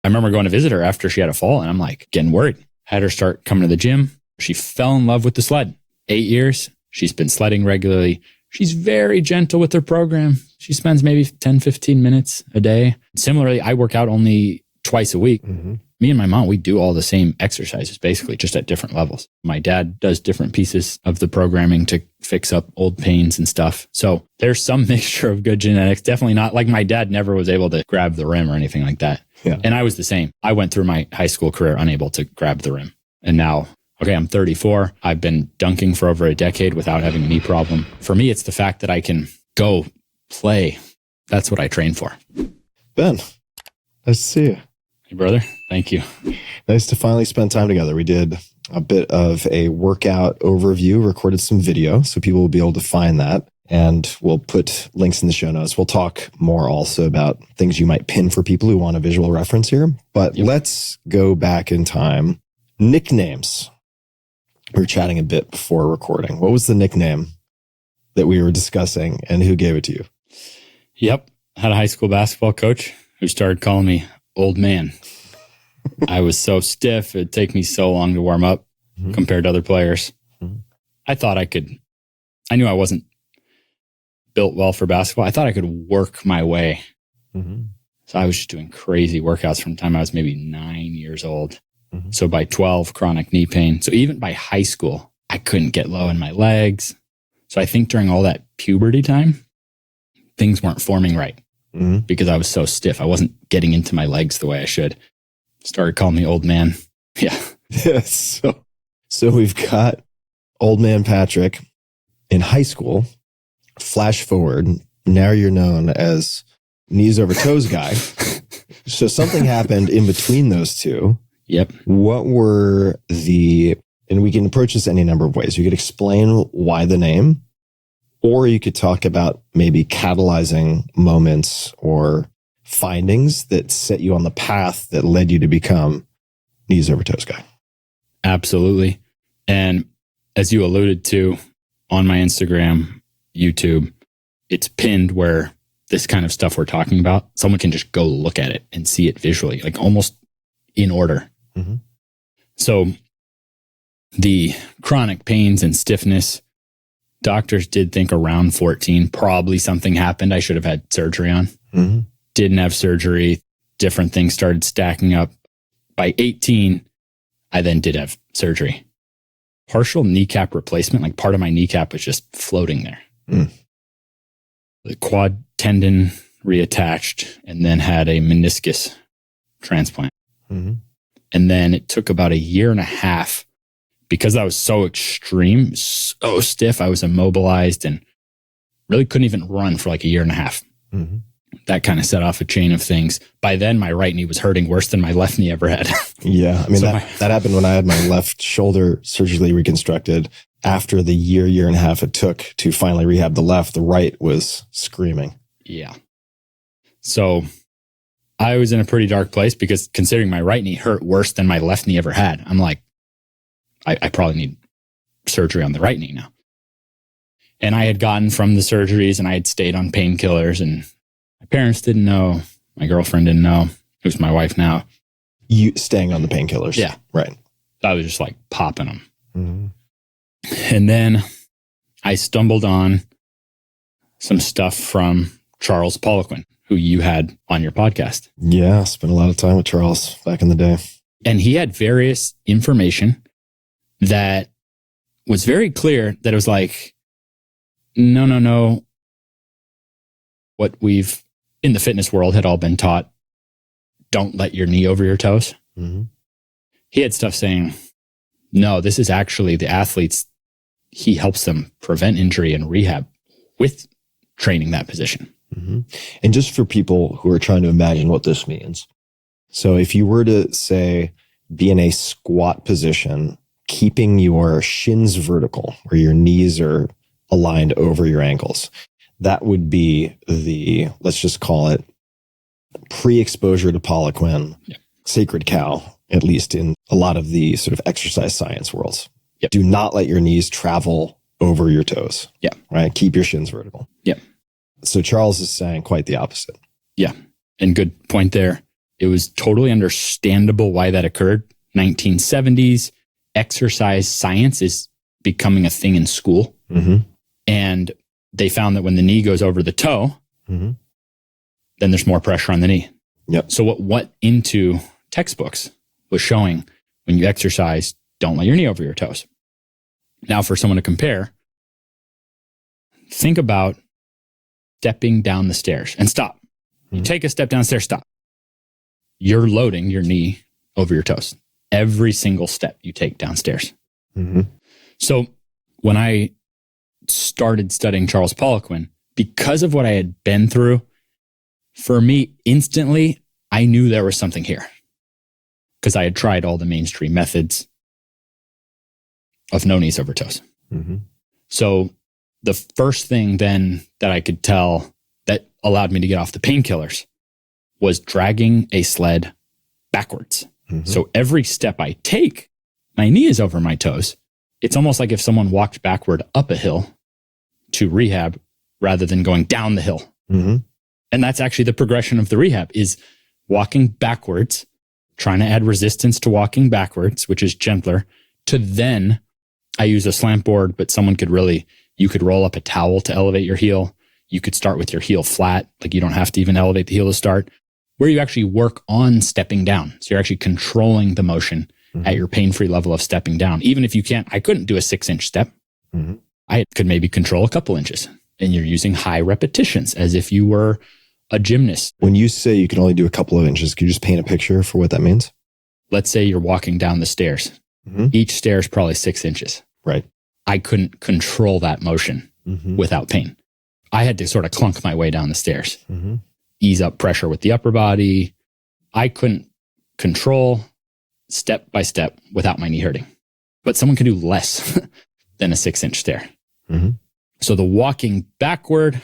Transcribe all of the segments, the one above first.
I remember going to visit her after she had a fall, and I'm like getting worried. Had her start coming to the gym. She fell in love with the sled. 8 years. She's been sledding regularly. She's very gentle with her program. She spends maybe 10, 15 minutes a day. Similarly, I work out only twice a week. Mm-hmm. Me and my mom, we do all the same exercises, basically, just at different levels. My dad does different pieces of the programming to fix up old pains and stuff. So there's some mixture of good genetics. Definitely not like my dad never was able to grab the rim or anything like that. Yeah. And I was the same. I went through my high school career unable to grab the rim. And now, okay, I'm 34. I've been dunking for over a decade without having a knee problem. For me, it's the fact that I can go play. That's what I train for. Ben, nice to see you. Hey, brother. Thank you. Nice to finally spend time together. We did a bit of a workout overview, recorded some video, so people will be able to find that. And we'll put links in the show notes. We'll talk more also about things you might pin for people who want a visual reference here. But Let's go back in time. Nicknames. We were chatting a bit before recording. What was the nickname that we were discussing and who gave it to you? Yep. I had a high school basketball coach who started calling me old man. I was so stiff. It'd take me so long to warm up compared to other players. Mm-hmm. I knew I wasn't built well for basketball. I thought I could work my way. Mm-hmm. So I was just doing crazy workouts from the time I was maybe 9 years old. Mm-hmm. So by 12, chronic knee pain. So even by high school, I couldn't get low in my legs. So I think during all that puberty time, things weren't forming right because I was so stiff. I wasn't getting into my legs the way I should. Started calling me old man. Yeah. Yes. So we've got old man Patrick in high school. Flash forward. Now you're known as knees over toes guy. So something happened in between those two. Yep. What were and we can approach this any number of ways. You could explain why the name, or you could talk about maybe catalyzing moments or findings that set you on the path that led you to become knees over toes guy. Absolutely. And as you alluded to on my Instagram, YouTube, it's pinned where this kind of stuff we're talking about, someone can just go look at it and see it visually, like almost in order. Mm-hmm. So the chronic pains and stiffness, doctors did think around 14, probably something happened I should have had surgery on. Mm-hmm. Didn't have surgery. Different things started stacking up. By 18, I then did have surgery. Partial kneecap replacement, like part of my kneecap was just floating there. The quad tendon reattached and then had a meniscus transplant. Mm-hmm. And then it took about a year and a half because I was so extreme, so stiff. I was immobilized and really couldn't even run for like a year and a half. Mm-hmm. That kind of set off a chain of things. By then, my right knee was hurting worse than my left knee ever had. Yeah. I mean, that happened when I had my left shoulder surgically reconstructed. After the year and a half it took to finally rehab the left, the right was screaming. Yeah. So I was in a pretty dark place because considering my right knee hurt worse than my left knee ever had, I'm like, I probably need surgery on the right knee now. And I had gotten from the surgeries and I had stayed on painkillers and my parents didn't know. My girlfriend didn't know, who's my wife now. You staying on the painkillers. Yeah. Right. I was just like popping them. Mm-hmm. And then I stumbled on some stuff from Charles Poliquin, who you had on your podcast. Yeah, spent a lot of time with Charles back in the day. And he had various information that was very clear that it was like, no. What we've in the fitness world had all been taught, don't let your knee over your toes. Mm-hmm. He had stuff saying, no, this is actually the athletes. He helps them prevent injury and rehab with training that position. Mm-hmm. And just for people who are trying to imagine what this means. So if you were to say, be in a squat position, keeping your shins vertical, where your knees are aligned over your ankles, that would be let's just call it pre-exposure to Poliquin, sacred cow, at least in a lot of the sort of exercise science worlds. Yep. Do not let your knees travel over your toes. Yeah. Right. Keep your shins vertical. Yeah. So Charles is saying quite the opposite. Yeah. And good point there. It was totally understandable why that occurred. 1970s, exercise science is becoming a thing in school. And they found that when the knee goes over the toe, then there's more pressure on the knee. So what went into textbooks was showing when you exercise, don't let your knee over your toes. Now, for someone to compare, think about stepping down the stairs and stop. You take a step downstairs, stop. You're loading your knee over your toes every single step you take downstairs. So when I started studying Charles Poliquin, because of what I had been through, for me, instantly, I knew there was something here because I had tried all the mainstream methods of no knees over toes. So the first thing then that I could tell that allowed me to get off the painkillers was dragging a sled backwards. So every step I take, my knee is over my toes. It's almost like if someone walked backward up a hill to rehab rather than going down the hill. And that's actually the progression of the rehab is walking backwards, trying to add resistance to walking backwards, which is gentler, to then I use a slant board, but you could roll up a towel to elevate your heel. You could start with your heel flat. Like you don't have to even elevate the heel to start, where you actually work on stepping down. So you're actually controlling the motion at your pain-free level of stepping down. Even if you I couldn't do a 6-inch step. I could maybe control a couple inches, and you're using high repetitions as if you were a gymnast. When you say you can only do a couple of inches, can you just paint a picture for what that means? Let's say you're walking down the stairs. Each stair is probably 6 inches. Right. I couldn't control that motion without pain. I had to sort of clunk my way down the stairs, ease up pressure with the upper body. I couldn't control step by step without my knee hurting. But someone can do less than a 6-inch stair. So the walking backward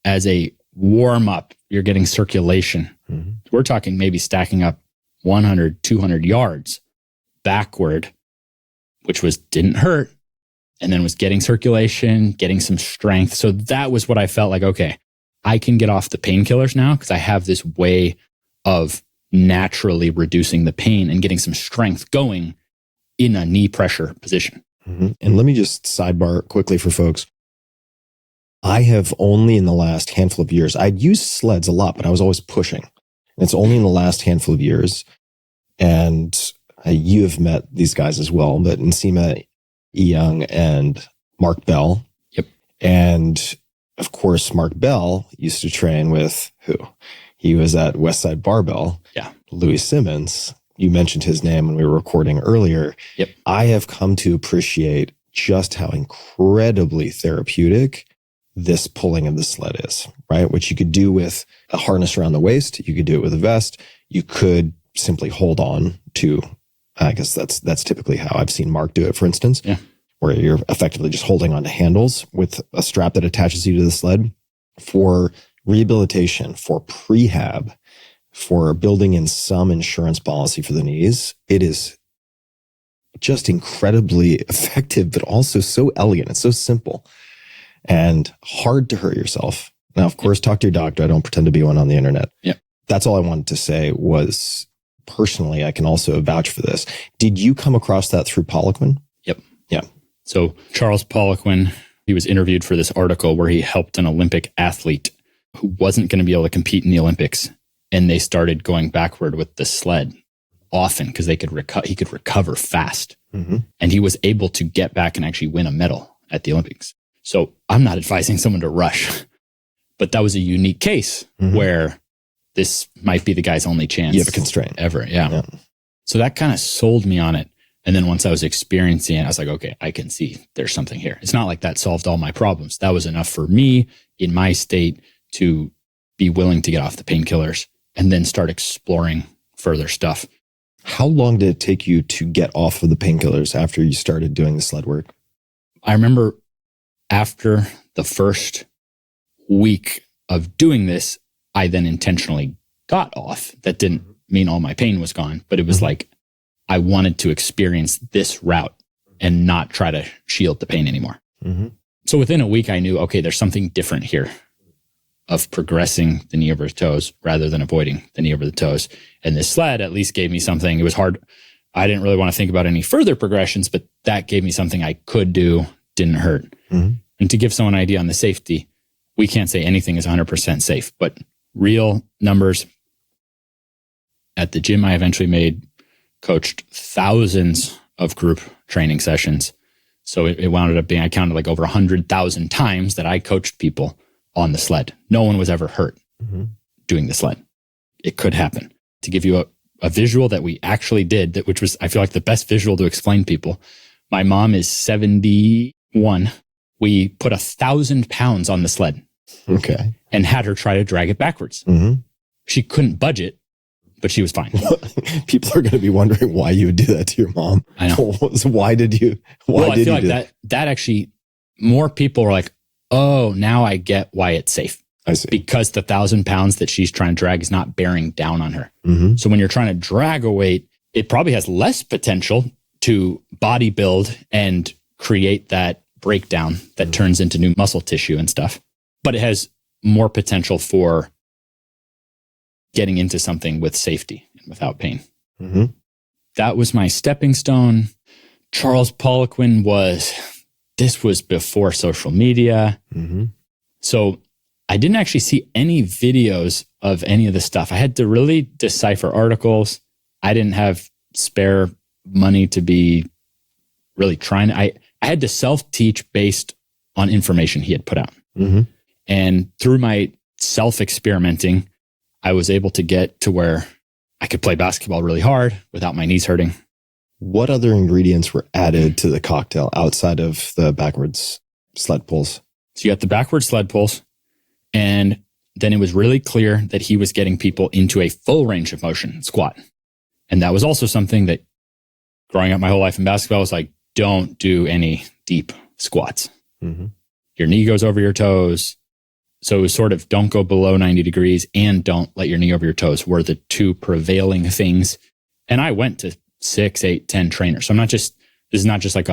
as a warm up, you're getting circulation. We're talking maybe stacking up 100, 200 yards backward, which didn't hurt, and then was getting circulation, getting some strength. So that was what I felt like, okay, I can get off the painkillers now because I have this way of naturally reducing the pain and getting some strength going in a knee pressure position. And let me just sidebar quickly for folks. I have only in the last handful of years, I'd used sleds a lot, but I was always pushing. And it's only in the last handful of years. And you have met these guys as well, but Nsima Young and Mark Bell. And of course, Mark Bell used to train with who? He was at Westside Barbell. Louis Simmons. You mentioned his name when we were recording earlier. I have come to appreciate just how incredibly therapeutic this pulling of the sled is, right? Which you could do with a harness around the waist. You could do it with a vest. You could simply hold on to, I guess that's typically how I've seen Mark do it, for instance, where you're effectively just holding on to handles with a strap that attaches you to the sled. For rehabilitation, for prehab, for building in some insurance policy for the knees, it is just incredibly effective, but also so elegant. It's so simple and hard to hurt yourself. Now, of course, talk to your doctor. I don't pretend to be one on the internet. That's all I wanted to say was, personally, I can also vouch for this. Did you come across that through Poliquin? So Charles Poliquin, he was interviewed for this article where he helped an Olympic athlete who wasn't going to be able to compete in the Olympics. And they started going backward with the sled often because he could recover fast. And he was able to get back and actually win a medal at the Olympics. So I'm not advising someone to rush, but that was a unique case where this might be the guy's only chance. You have a constraint ever. So that kind of sold me on it. And then once I was experiencing it, I was like, okay, I can see there's something here. It's not like that solved all my problems. That was enough for me in my state to be willing to get off the painkillers and then start exploring further stuff. How long did it take you to get off of the painkillers after you started doing the sled work? I remember after the first week of doing this, I then intentionally got off. That didn't mean all my pain was gone, but it was like I wanted to experience this route and not try to shield the pain anymore. So within a week, I knew, okay, there's something different here. of progressing the knee over the toes rather than avoiding the knee over the toes. And this sled at least gave me something. It was hard. I didn't really want to think about any further progressions, but that gave me something I could do, didn't hurt. Mm-hmm. And to give someone an idea on the safety, we can't say anything is 100% safe, but real numbers at the gym I eventually coached thousands of group training sessions. So it wound up being, I counted like over 100,000 times that I coached people on the sled. No one was ever hurt doing the sled. It could happen. To give you a visual that we actually did, which was, I feel like, the best visual to explain people. My mom is 71. We put 1,000 pounds on the sled. Okay. And had her try to drag it backwards. Mm-hmm. She couldn't budge it, but she was fine. People are going to be wondering why you would do that to your mom. I know. Why did you? I feel like that actually, more people were like, oh, now I get why it's safe. I see. Because the 1,000 pounds that she's trying to drag is not bearing down on her. Mm-hmm. So when you're trying to drag a weight, it probably has less potential to body build and create that breakdown that turns into new muscle tissue and stuff. But it has more potential for getting into something with safety and without pain. Mm-hmm. That was my stepping stone. Charles Poliquin this was before social media. Mm-hmm. So I didn't actually see any videos of any of the stuff. I had to really decipher articles. I didn't have spare money to be really trying. I had to self-teach based on information he had put out. Mm-hmm. And through my self-experimenting, I was able to get to where I could play basketball really hard without my knees hurting. What other ingredients were added to the cocktail outside of the backwards sled pulls? So you got the backwards sled pulls, and then it was really clear that he was getting people into a full range of motion squat. And that was also something that growing up my whole life in basketball was like, don't do any deep squats. Mm-hmm. Your knee goes over your toes. So it was sort of don't go below 90 degrees and don't let your knee over your toes were the two prevailing things. And I went to 6, 8, 10 trainers. So this is not just like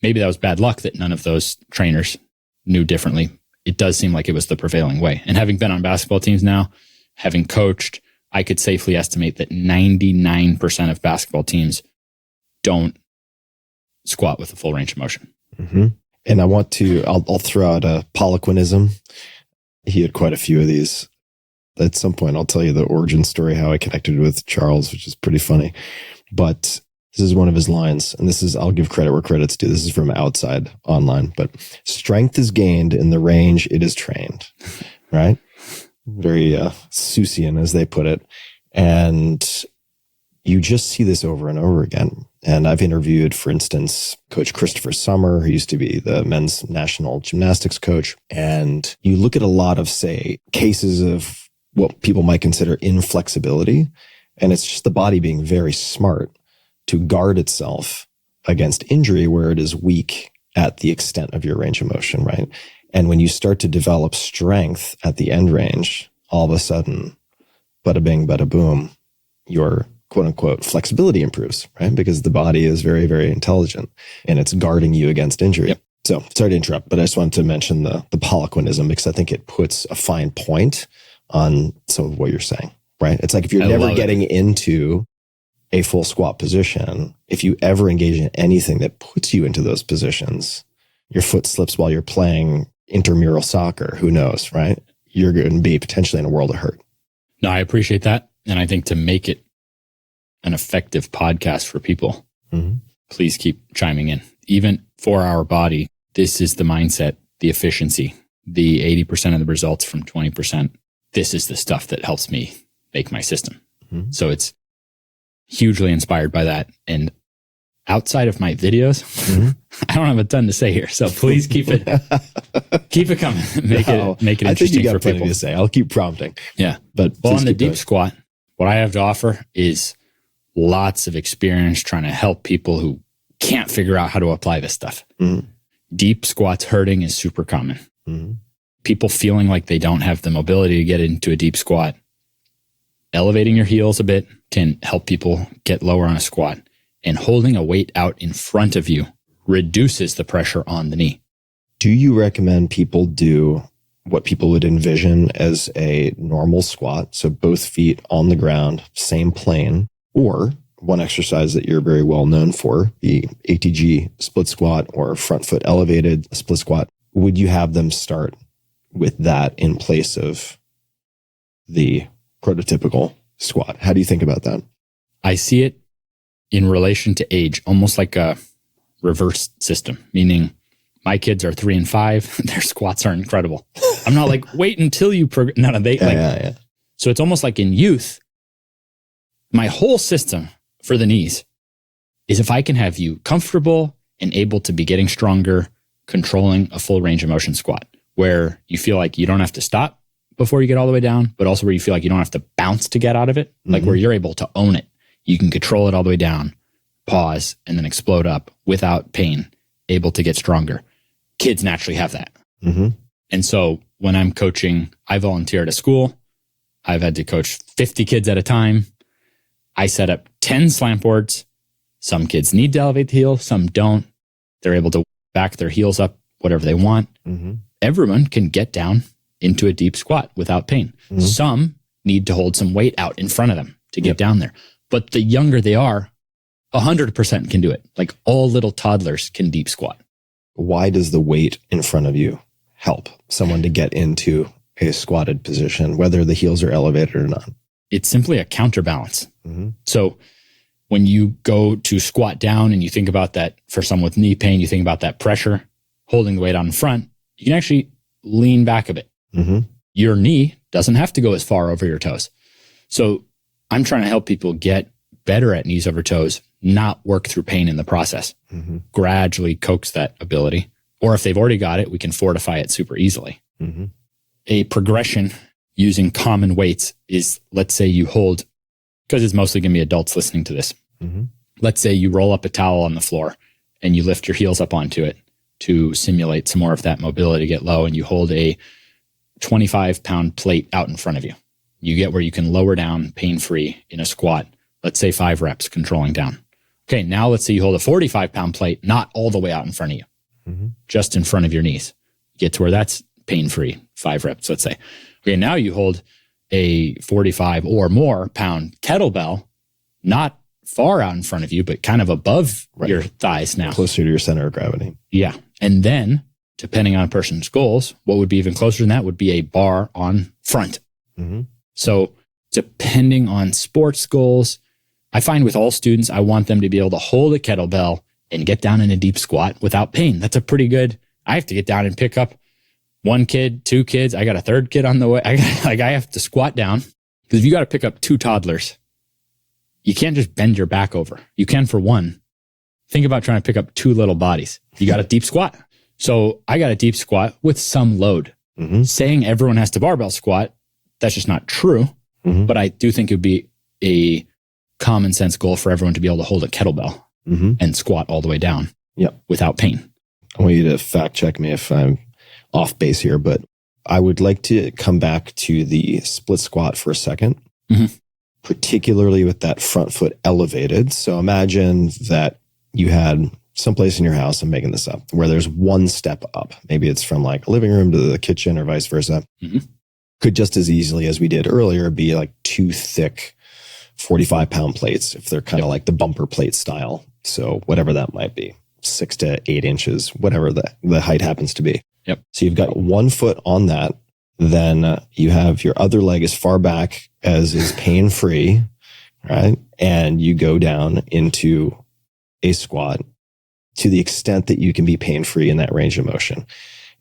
maybe that was bad luck that none of those trainers knew differently. It does seem like it was the prevailing way. And having been on basketball teams now, having coached, I could safely estimate that 99% of basketball teams don't squat with a full range of motion. Mm-hmm. And I'll throw out a Poliquinism. He had quite a few of these. At some point, I'll tell you the origin story, how I connected with Charles, which is pretty funny. But this is one of his lines. And I'll give credit where credit's due. This is from outside online. But strength is gained in the range it is trained. Right? Very Seussian, as they put it. And you just see this over and over again. And I've interviewed, for instance, Coach Christopher Summer, who used to be the men's national gymnastics coach. And you look at a lot of, say, cases of what people might consider inflexibility. And it's just the body being very smart to guard itself against injury where it is weak at the extent of your range of motion, right? And when you start to develop strength at the end range, all of a sudden, bada bing, bada boom, your quote unquote flexibility improves, right? Because the body is very, very intelligent and it's guarding you against injury. Yep. So sorry to interrupt, but I just wanted to mention the Poliquinism because I think it puts a fine point on some of what you're saying, right? It's like if you're never getting into a full squat position, if you ever engage in anything that puts you into those positions, your foot slips while you're playing intramural soccer, who knows, right? You're going to be potentially in a world of hurt. No, I appreciate that. And I think to make it an effective podcast for people, please keep chiming in. Even for our body, this is the mindset, the efficiency, the 80% of the results from 20%. This is the stuff that helps me make my system. Mm-hmm. So it's hugely inspired by that. And outside of my videos, I don't have a ton to say here. So please keep it coming. Make it interesting I think you got for plenty people to say. I'll keep prompting. Yeah. But on the deep squat, what I have to offer is lots of experience trying to help people who can't figure out how to apply this stuff. Mm-hmm. Deep squats hurting is super common. Mm-hmm. People feeling like they don't have the mobility to get into a deep squat. Elevating your heels a bit can help people get lower on a squat. And holding a weight out in front of you reduces the pressure on the knee. Do you recommend people do what people would envision as a normal squat. So both feet on the ground, same plane, or one exercise that you're very well known for, the ATG split squat or front foot elevated split squat. Would you have them start with that in place of the prototypical squat? How do you think about that? I see it in relation to age, almost like a reverse system, meaning my kids are 3 and 5. Their squats are incredible. I'm not like, wait until you No, they yeah. So it's almost like in youth, my whole system for the knees is if I can have you comfortable and able to be getting stronger, controlling a full range of motion squat, where you feel like you don't have to stop before you get all the way down, but also where you feel like you don't have to bounce to get out of it, like where you're able to own it. You can control it all the way down, pause, and then explode up without pain, able to get stronger. Kids naturally have that. And so when I'm coaching, I volunteer at a school. I've had to coach 50 kids at a time. I set up 10 slant boards. Some kids need to elevate the heel, some don't. They're able to back their heels up, whatever they want. Everyone can get down into a deep squat without pain. Some need to hold some weight out in front of them to get down there. But the younger they are, 100% can do it. Like all little toddlers can deep squat. Why does the weight in front of you help someone to get into a squatted position, whether the heels are elevated or not? It's simply a counterbalance. So when you go to squat down and you think about that, for someone with knee pain, you think about that pressure, holding the weight out in front, you can actually lean back a bit. Your knee doesn't have to go as far over your toes. So I'm trying to help people get better at knees over toes, not work through pain in the process. Gradually coax that ability. Or if they've already got it, we can fortify it super easily. A progression using common weights is, let's say you hold, because it's mostly going to be adults listening to this. Let's say you roll up a towel on the floor and you lift your heels up onto it to simulate some more of that mobility, get low, and you hold a 25-pound plate out in front of you. You get where you can lower down pain-free in a squat, let's say 5 reps controlling down. Okay, now let's say you hold a 45-pound plate, not all the way out in front of you, just in front of your knees. Get to where that's pain-free, 5 reps, let's say. Okay, now you hold a 45 or more pound kettlebell, not far out in front of you, but kind of above your thighs now. Closer to your center of gravity. Yeah. And then, depending on a person's goals, what would be even closer than that would be a bar on front. So depending on sports goals, I find with all students, I want them to be able to hold a kettlebell and get down in a deep squat without pain. That's a pretty good, I have to get down and pick up 1 kid, 2 kids. I got a 3rd kid on the way. I have to squat down, because if you got to pick up 2 toddlers, you can't just bend your back over. You can for 1. Think about trying to pick up 2 little bodies. You got a deep squat. So I got a deep squat with some load. Saying everyone has to barbell squat, that's just not true. But I do think it would be a common sense goal for everyone to be able to hold a kettlebell and squat all the way down without pain. I want you to fact check me if I'm off base here, but I would like to come back to the split squat for a second, particularly with that front foot elevated. So imagine that you had someplace in your house, I'm making this up, where there's 1 step up. Maybe it's from like a living room to the kitchen or vice versa. Could just as easily as we did earlier be like 2 thick 45-pound plates, if they're kind of like the bumper plate style. So whatever that might be, 6 to 8 inches, whatever the height happens to be. So you've got 1 foot on that. Then you have your other leg as far back as is pain-free, right? And you go down into a squat to the extent that you can be pain-free in that range of motion.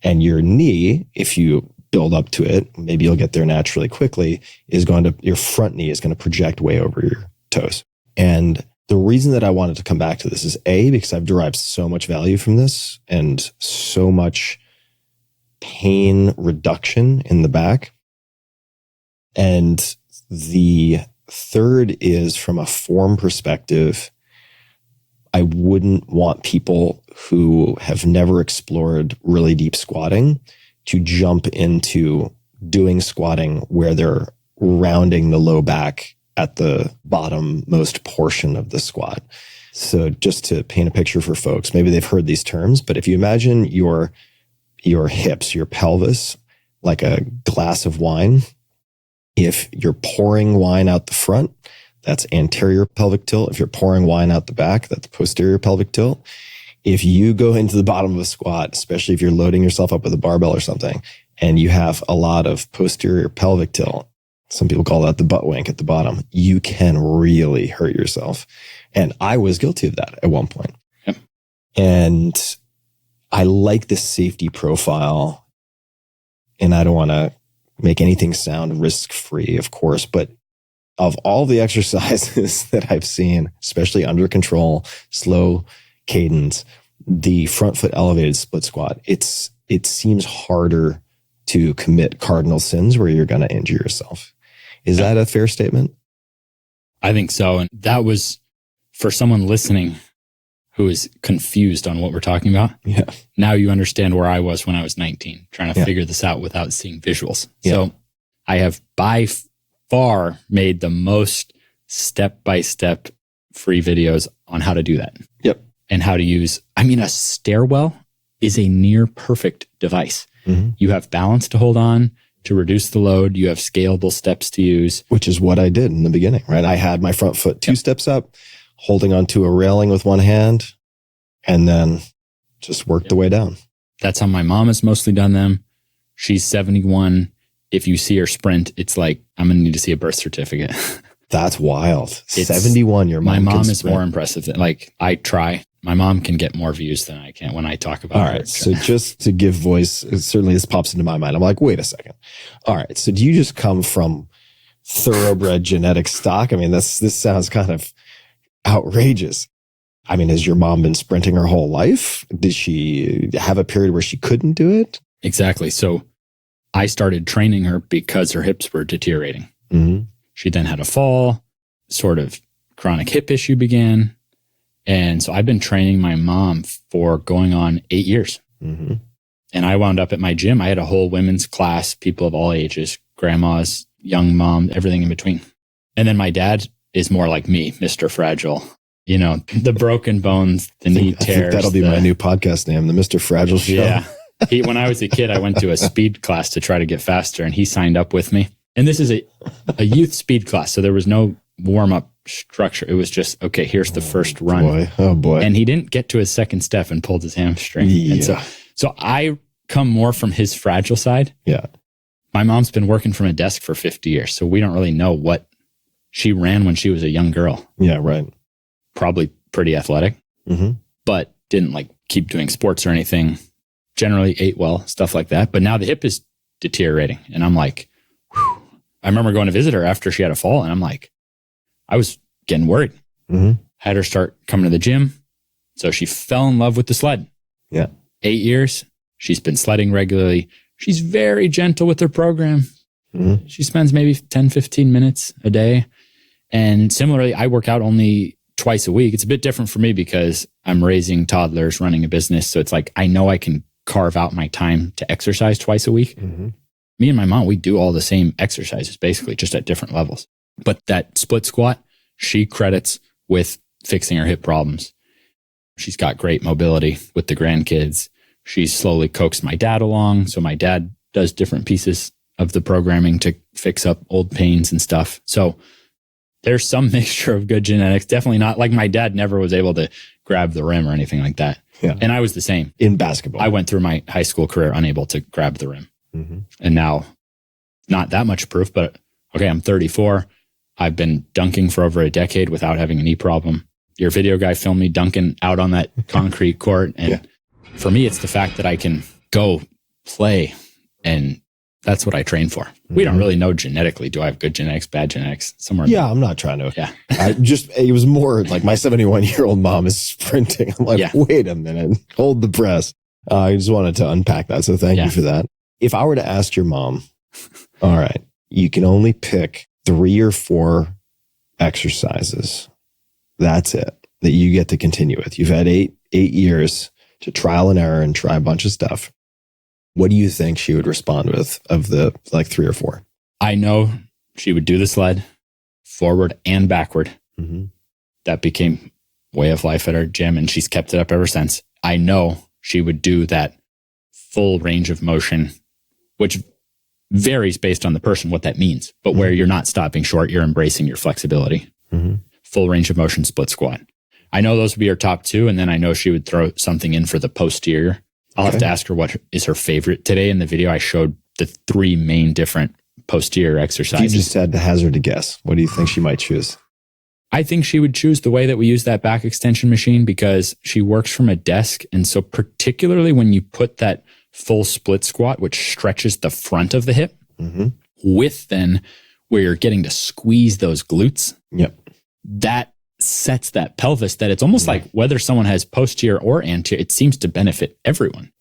And your knee, if you build up to it, maybe you'll get there naturally quickly, your front knee is going to project way over your toes. And the reason that I wanted to come back to this is because I've derived so much value from this and so much pain reduction in the back. And the third is, from a form perspective, I wouldn't want people who have never explored really deep squatting to jump into doing squatting where they're rounding the low back at the bottom-most portion of the squat. So just to paint a picture for folks, maybe they've heard these terms, but if you imagine your hips, your pelvis like a glass of wine. If you're pouring wine out the front, that's anterior pelvic tilt. If you're pouring wine out the back, that's posterior pelvic tilt. If you go into the bottom of a squat, especially if you're loading yourself up with a barbell or something, and you have a lot of posterior pelvic tilt, some people call that the butt wink at the bottom, you can really hurt yourself. And I was guilty of that at one point. Yep. And I like the safety profile, and I don't want to make anything sound risk-free, of course, but of all the exercises that I've seen, especially under control, slow cadence, the front foot elevated split squat, it seems harder to commit cardinal sins where you're going to injure yourself. Is that a fair statement? I think so. And that was for someone listening who is confused on what we're talking about. Yeah. Now you understand where I was when I was 19, trying to figure this out without seeing visuals. Yeah. So I have by far made the most step-by-step free videos on how to do that. Yep. And how to use, a stairwell is a near perfect device. Mm-hmm. You have balance to hold on to reduce the load. You have scalable steps to use. Which is what I did in the beginning, right? I had my front foot 2 steps up, holding onto a railing with one hand, and then just worked the way down. That's how my mom has mostly done them. She's 71. If you see her sprint, it's like, I'm going to need to see a birth certificate. That's wild. 71, your mom. My mom is more impressive than, I try. My mom can get more views than I can when I talk about All her. right. So just to give voice, certainly this pops into my mind. I'm like, wait a second. All right. So do you just come from thoroughbred genetic stock? This sounds kind of outrageous. Has your mom been sprinting her whole life? Did she have a period where she couldn't do it? Exactly. So I started training her because her hips were deteriorating. Mm-hmm. She then had a fall, sort of chronic hip issue began. And so I've been training my mom for going on 8 years. Mm-hmm. And I wound up at my gym. I had a whole women's class, people of all ages, grandmas, young mom, everything in between. And then my dad is more like me, Mr. Fragile. The broken bones, the knee tears. I think that'll be my new podcast name, the Mr. Fragile Show. Yeah. When I was a kid, I went to a speed class to try to get faster, and he signed up with me. And this is a youth speed class, so there was no warm-up structure. It was just, okay, here's the first run. Boy. Oh, boy. And he didn't get to his second step and pulled his hamstring. Yeah. And so I come more from his fragile side. Yeah. My mom's been working from a desk for 50 years, so we don't really know what she ran when she was a young girl. Yeah, right. Probably pretty athletic, but didn't keep doing sports or anything. Generally ate well, stuff like that. But now the hip is deteriorating. And I'm like, whew. I remember going to visit her after she had a fall, and I'm like, I was getting worried. Mm-hmm. Had her start coming to the gym. So she fell in love with the sled. Yeah. 8 years. She's been sledding regularly. She's very gentle with her program. Mm-hmm. She spends maybe 10, 15 minutes a day. And similarly, I work out only twice a week. It's a bit different for me because I'm raising toddlers, running a business. So it's like, I know I can carve out my time to exercise twice a week. Mm-hmm. Me and my mom, we do all the same exercises, basically, just at different levels. But that split squat, she credits with fixing her hip problems. She's got great mobility with the grandkids. She's slowly coaxed my dad along. So my dad does different pieces of the programming to fix up old pains and stuff. So there's some mixture of good genetics. Definitely not like my dad never was able to grab the rim or anything like that. Yeah. And I was the same. In basketball. I went through my high school career unable to grab the rim. Mm-hmm. And now, not that much proof, but okay, I'm 34. I've been dunking for over a decade without having a knee problem. Your video guy filmed me dunking out on that concrete court. And for me, it's the fact that I can go play, and that's what I train for. Mm-hmm. We don't really know genetically. Do I have good genetics, bad genetics? Somewhere. Yeah, I'm not trying to. Yeah. It was more like my 71-year-old mom is sprinting. I'm like, wait a minute, hold the breath. I just wanted to unpack that. So thank you for that. If I were to ask your mom, all right, you can only pick 3 or 4 exercises. That's it, that you get to continue with. You've had 8 years to trial and error and try a bunch of stuff. What do you think she would respond with of the 3 or 4? I know she would do the sled forward and backward. Mm-hmm. That became way of life at our gym, and she's kept it up ever since. I know she would do that full range of motion, which varies based on the person, what that means. But where you're not stopping short, you're embracing your flexibility. Full range of motion split squat. I know those would be her top two. And then I know she would throw something in for the posterior. I'll have to ask her what is her favorite. Today in the video, I showed the 3 main different posterior exercises. If you just had to hazard a guess, what do you think she might choose? I think she would choose the way that we use that back extension machine because she works from a desk. And so particularly when you put that full split squat, which stretches the front of the hip, with then where you're getting to squeeze those glutes, that sets that pelvis that it's almost like whether someone has posterior or anterior, it seems to benefit everyone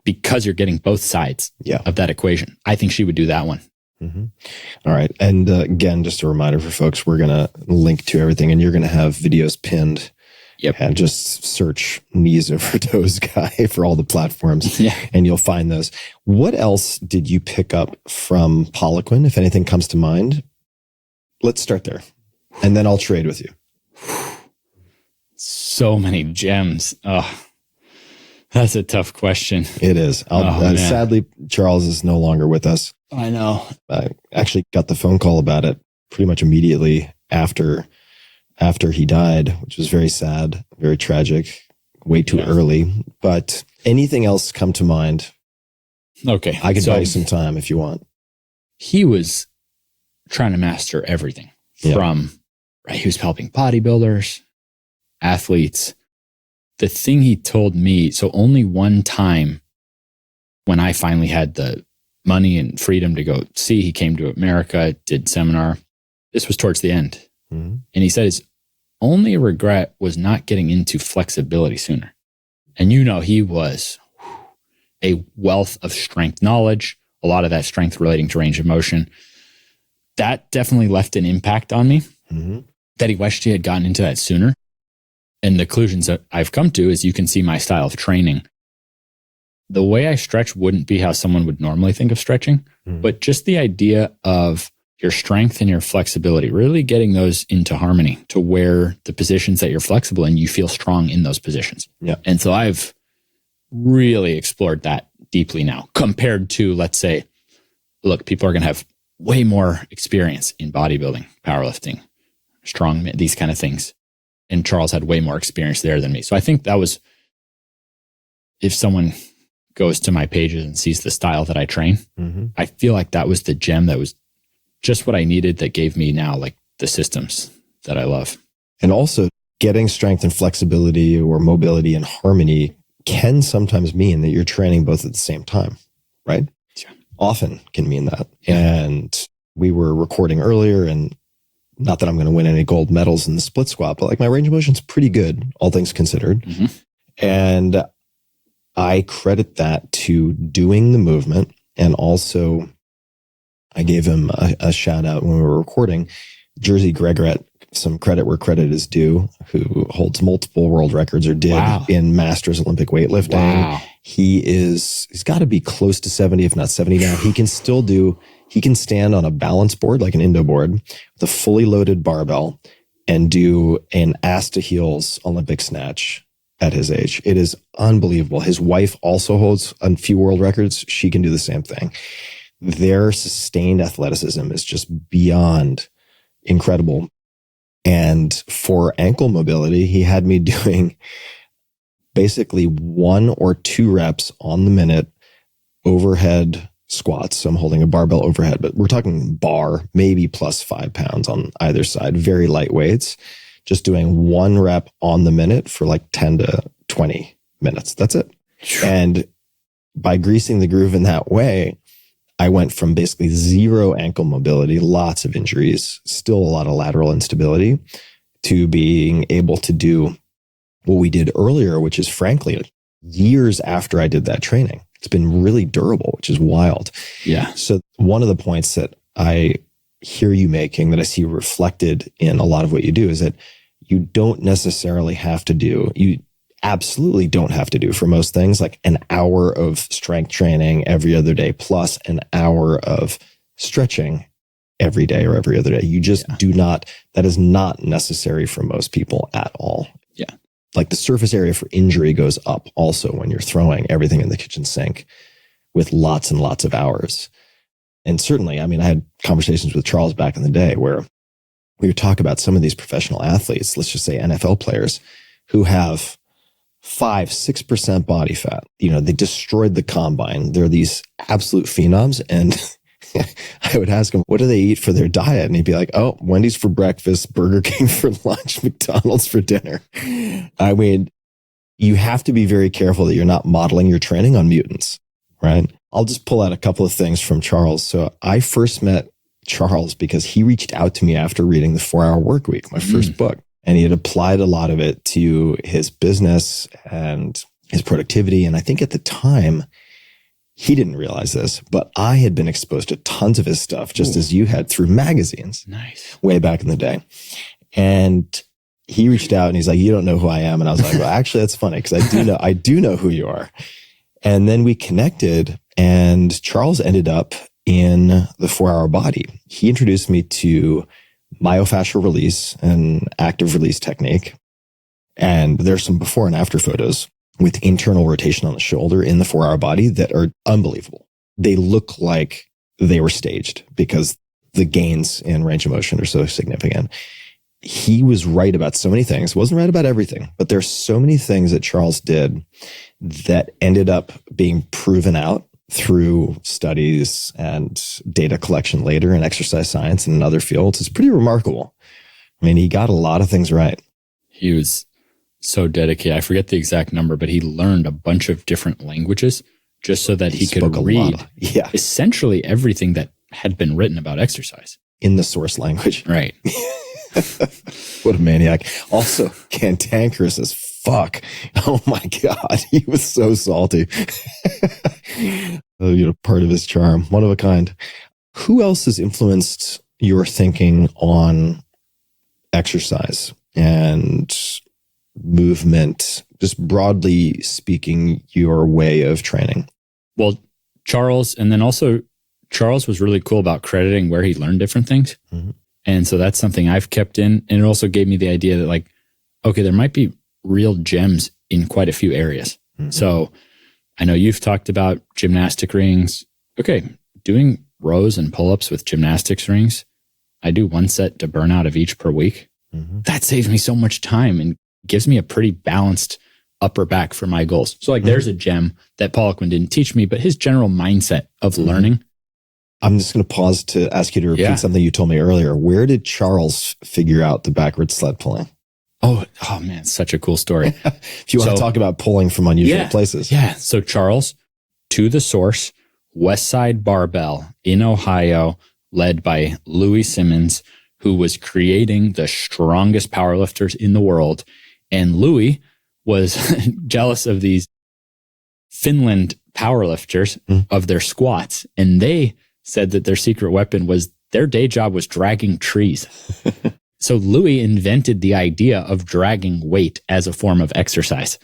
because you're getting both sides of that equation. I think she would do that one. All right. And again, just a reminder for folks, we're going to link to everything and you're going to have videos pinned. And just search knees over toes guy for all the platforms and you'll find those. What else did you pick up from Poliquin, if anything comes to mind? Let's start there and then I'll trade with you. So many gems. Oh, that's a tough question. It is. Sadly, Charles is no longer with us. I know. I actually got the phone call about it pretty much immediately after he died, which was very sad, very tragic, way too early. But anything else come to mind? Okay. I could buy you some time if you want. He was trying to master everything from, he was helping bodybuilders, athletes. The thing he told me, so only one time when I finally had the money and freedom to go see, he came to America, did seminar. This was towards the end. And he said his only regret was not getting into flexibility sooner. And he was a wealth of strength knowledge, a lot of that strength relating to range of motion. That definitely left an impact on me that he wished he had gotten into that sooner. And the conclusions that I've come to is you can see my style of training. The way I stretch wouldn't be how someone would normally think of stretching, but just the idea of your strength and your flexibility, really getting those into harmony to where the positions that you're flexible and you feel strong in those positions. And so I've really explored that deeply now compared to, let's say, look, people are going to have way more experience in bodybuilding, powerlifting, strong, these kind of things. And Charles had way more experience there than me. So I think that was, if someone goes to my pages and sees the style that I train, I feel like that was the gem that was just what I needed that gave me now like the systems that I love. And also getting strength and flexibility or mobility and harmony can sometimes mean that you're training both at the same time, right? Often can mean that. And we were recording earlier, and not that I'm going to win any gold medals in the split squat, but like my range of motion is pretty good, all things considered. And I credit that to doing the movement. And also I gave him a shout out when we were recording. Jersey Gregoret, some credit where credit is due, who holds multiple world records or did in masters Olympic weightlifting. He's got to be close to 70, if not 70 now. He can stand on a balance board, like an Indo board, with a fully loaded barbell and do an ass to heels Olympic snatch at his age. It is unbelievable. His wife also holds a few world records. She can do the same thing. Their sustained athleticism is just beyond incredible. And for ankle mobility, he had me doing basically 1 or 2 reps on the minute overhead squats. So I'm holding a barbell overhead, but we're talking bar, maybe plus 5 pounds on either side, very light weights, just doing 1 rep on the minute for like 10 to 20 minutes. That's it. And by greasing the groove in that way, I went from basically 0 ankle mobility, lots of injuries, still a lot of lateral instability, to being able to do what we did earlier, which is frankly years after I did that training. It's been really durable, which is wild. Yeah. So one of the points that I hear you making, that I see reflected in a lot of what you do, is that you don't necessarily have to do, you absolutely don't have to do for most things, like an hour of strength training every other day plus an hour of stretching every day or every other day. You just do not, that is not necessary for most people at all. Yeah. Like the surface area for injury goes up also when you're throwing everything in the kitchen sink with lots and lots of hours. And certainly, I mean, I had conversations with Charles back in the day where we would talk about some of these professional athletes, let's just say NFL players, who have 5-6% body fat. You know, they destroyed the combine. They're these absolute phenoms. And I would ask him, what do they eat for their diet? And he'd be like, oh, Wendy's for breakfast, Burger King for lunch, McDonald's for dinner. I mean, you have to be very careful that you're not modeling your training on mutants, right? I'll just pull out a couple of things from Charles. So I first met Charles because he reached out to me after reading the 4-Hour Workweek, my first book. And he had applied a lot of it to his business and his productivity. And I think at the time, he didn't realize this, but I had been exposed to tons of his stuff, just as you had, through magazines. Nice. Way back in the day. And he reached out and he's like, you don't know who I am. And I was like, well, actually, that's funny because I do know who you are. And then we connected, and Charles ended up in the 4-Hour Body. He introduced me to myofascial release, an active release technique. And there's some before and after photos with internal rotation on the shoulder in the 4-Hour Body that are unbelievable. They look like they were staged because the gains in range of motion are so significant. He was right about so many things, wasn't right about everything, but there's so many things that Charles did that ended up being proven out through studies and data collection later in exercise science and in other fields. It's pretty remarkable. I mean, he got a lot of things right. He was so dedicated. I forget the exact number, but he learned a bunch of different languages just so that he could read essentially everything that had been written about exercise in the source language. Right. What a maniac. Also cantankerous as fuck. Oh my God. He was so salty. Part of his charm, one of a kind. Who else has influenced your thinking on exercise and movement, just broadly speaking, your way of training? Well, Charles, and then also Charles was really cool about crediting where he learned different things. Mm-hmm. And so that's something I've kept in. And it also gave me the idea that, like, okay, there might be real gems in quite a few areas. Mm-hmm. So I know you've talked about gymnastic rings. Okay, doing rows and pull-ups with gymnastics rings. I do 1 set to burnout of each per week. Mm-hmm. That saves me so much time and gives me a pretty balanced upper back for my goals. So, like, there's a gem that Poliquin didn't teach me, but his general mindset of learning. I'm just going to pause to ask you to repeat something you told me earlier. Where did Charles figure out the backward sled pulling? Oh man, such a cool story. If you want to talk about pulling from unusual places. Yeah. So Charles, to the source, West Side Barbell in Ohio, led by Louis Simmons, who was creating the strongest powerlifters in the world. And Louis was jealous of these Finland powerlifters of their squats. And they said that their secret weapon was their day job was dragging trees. So Louis invented the idea of dragging weight as a form of exercise.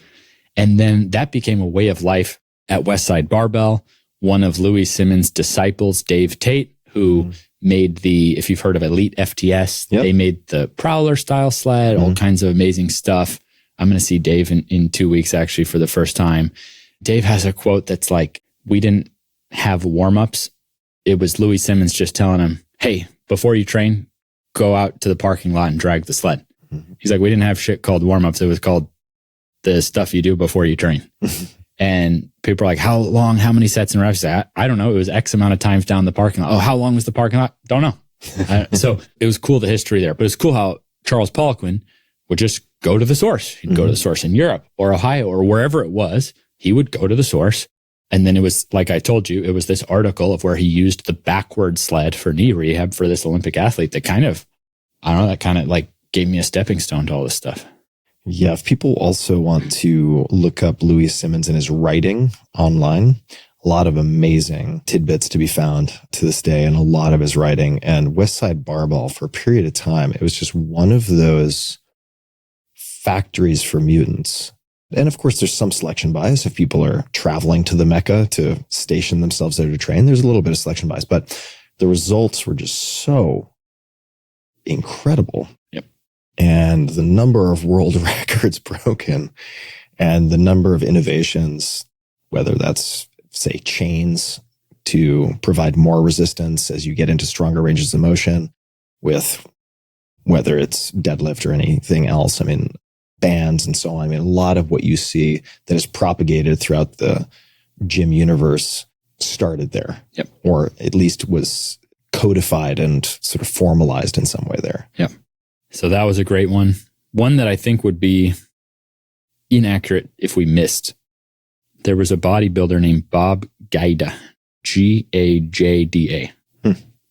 And then that became a way of life at West Side Barbell. One of Louis Simmons' disciples, Dave Tate, who made if you've heard of Elite FTS, they made the Prowler style sled, all kinds of amazing stuff. I'm going to see Dave in 2 weeks, actually, for the first time. Dave has a quote that's like, we didn't have warm-ups. It was Louis Simmons just telling him, hey, before you train, go out to the parking lot and drag the sled. He's like, we didn't have shit called warm-ups. It was called the stuff you do before you train. And people are like, how long, how many sets and reps? He's like, I don't know. It was X amount of times down the parking lot. Oh, how long was the parking lot? Don't know. So it was cool, the history there. But it's cool how Charles Poliquin would just go to the source. He'd go to the source in Europe or Ohio or wherever it was. He would go to the source. And then it was, like I told you, it was this article of where he used the backward sled for knee rehab for this Olympic athlete that kind of like gave me a stepping stone to all this stuff. Yeah. If people also want to look up Louis Simmons and his writing online, a lot of amazing tidbits to be found to this day and a lot of his writing. And West Side Barbell, for a period of time, it was just one of those factories for mutants. And of course, there's some selection bias. If people are traveling to the Mecca to station themselves there to train, there's a little bit of selection bias, but the results were just so incredible. Yep. And the number of world records broken and the number of innovations, whether that's, say, chains, to provide more resistance as you get into stronger ranges of motion with whether it's deadlift or anything else. I mean, bands and so on. I mean, a lot of what you see that is propagated throughout the gym universe started there. Yep. Or at least was codified and sort of formalized in some way there. Yep. So that was a great one. One that I think would be inaccurate if we missed. There was a bodybuilder named Bob Gaida, Gajda.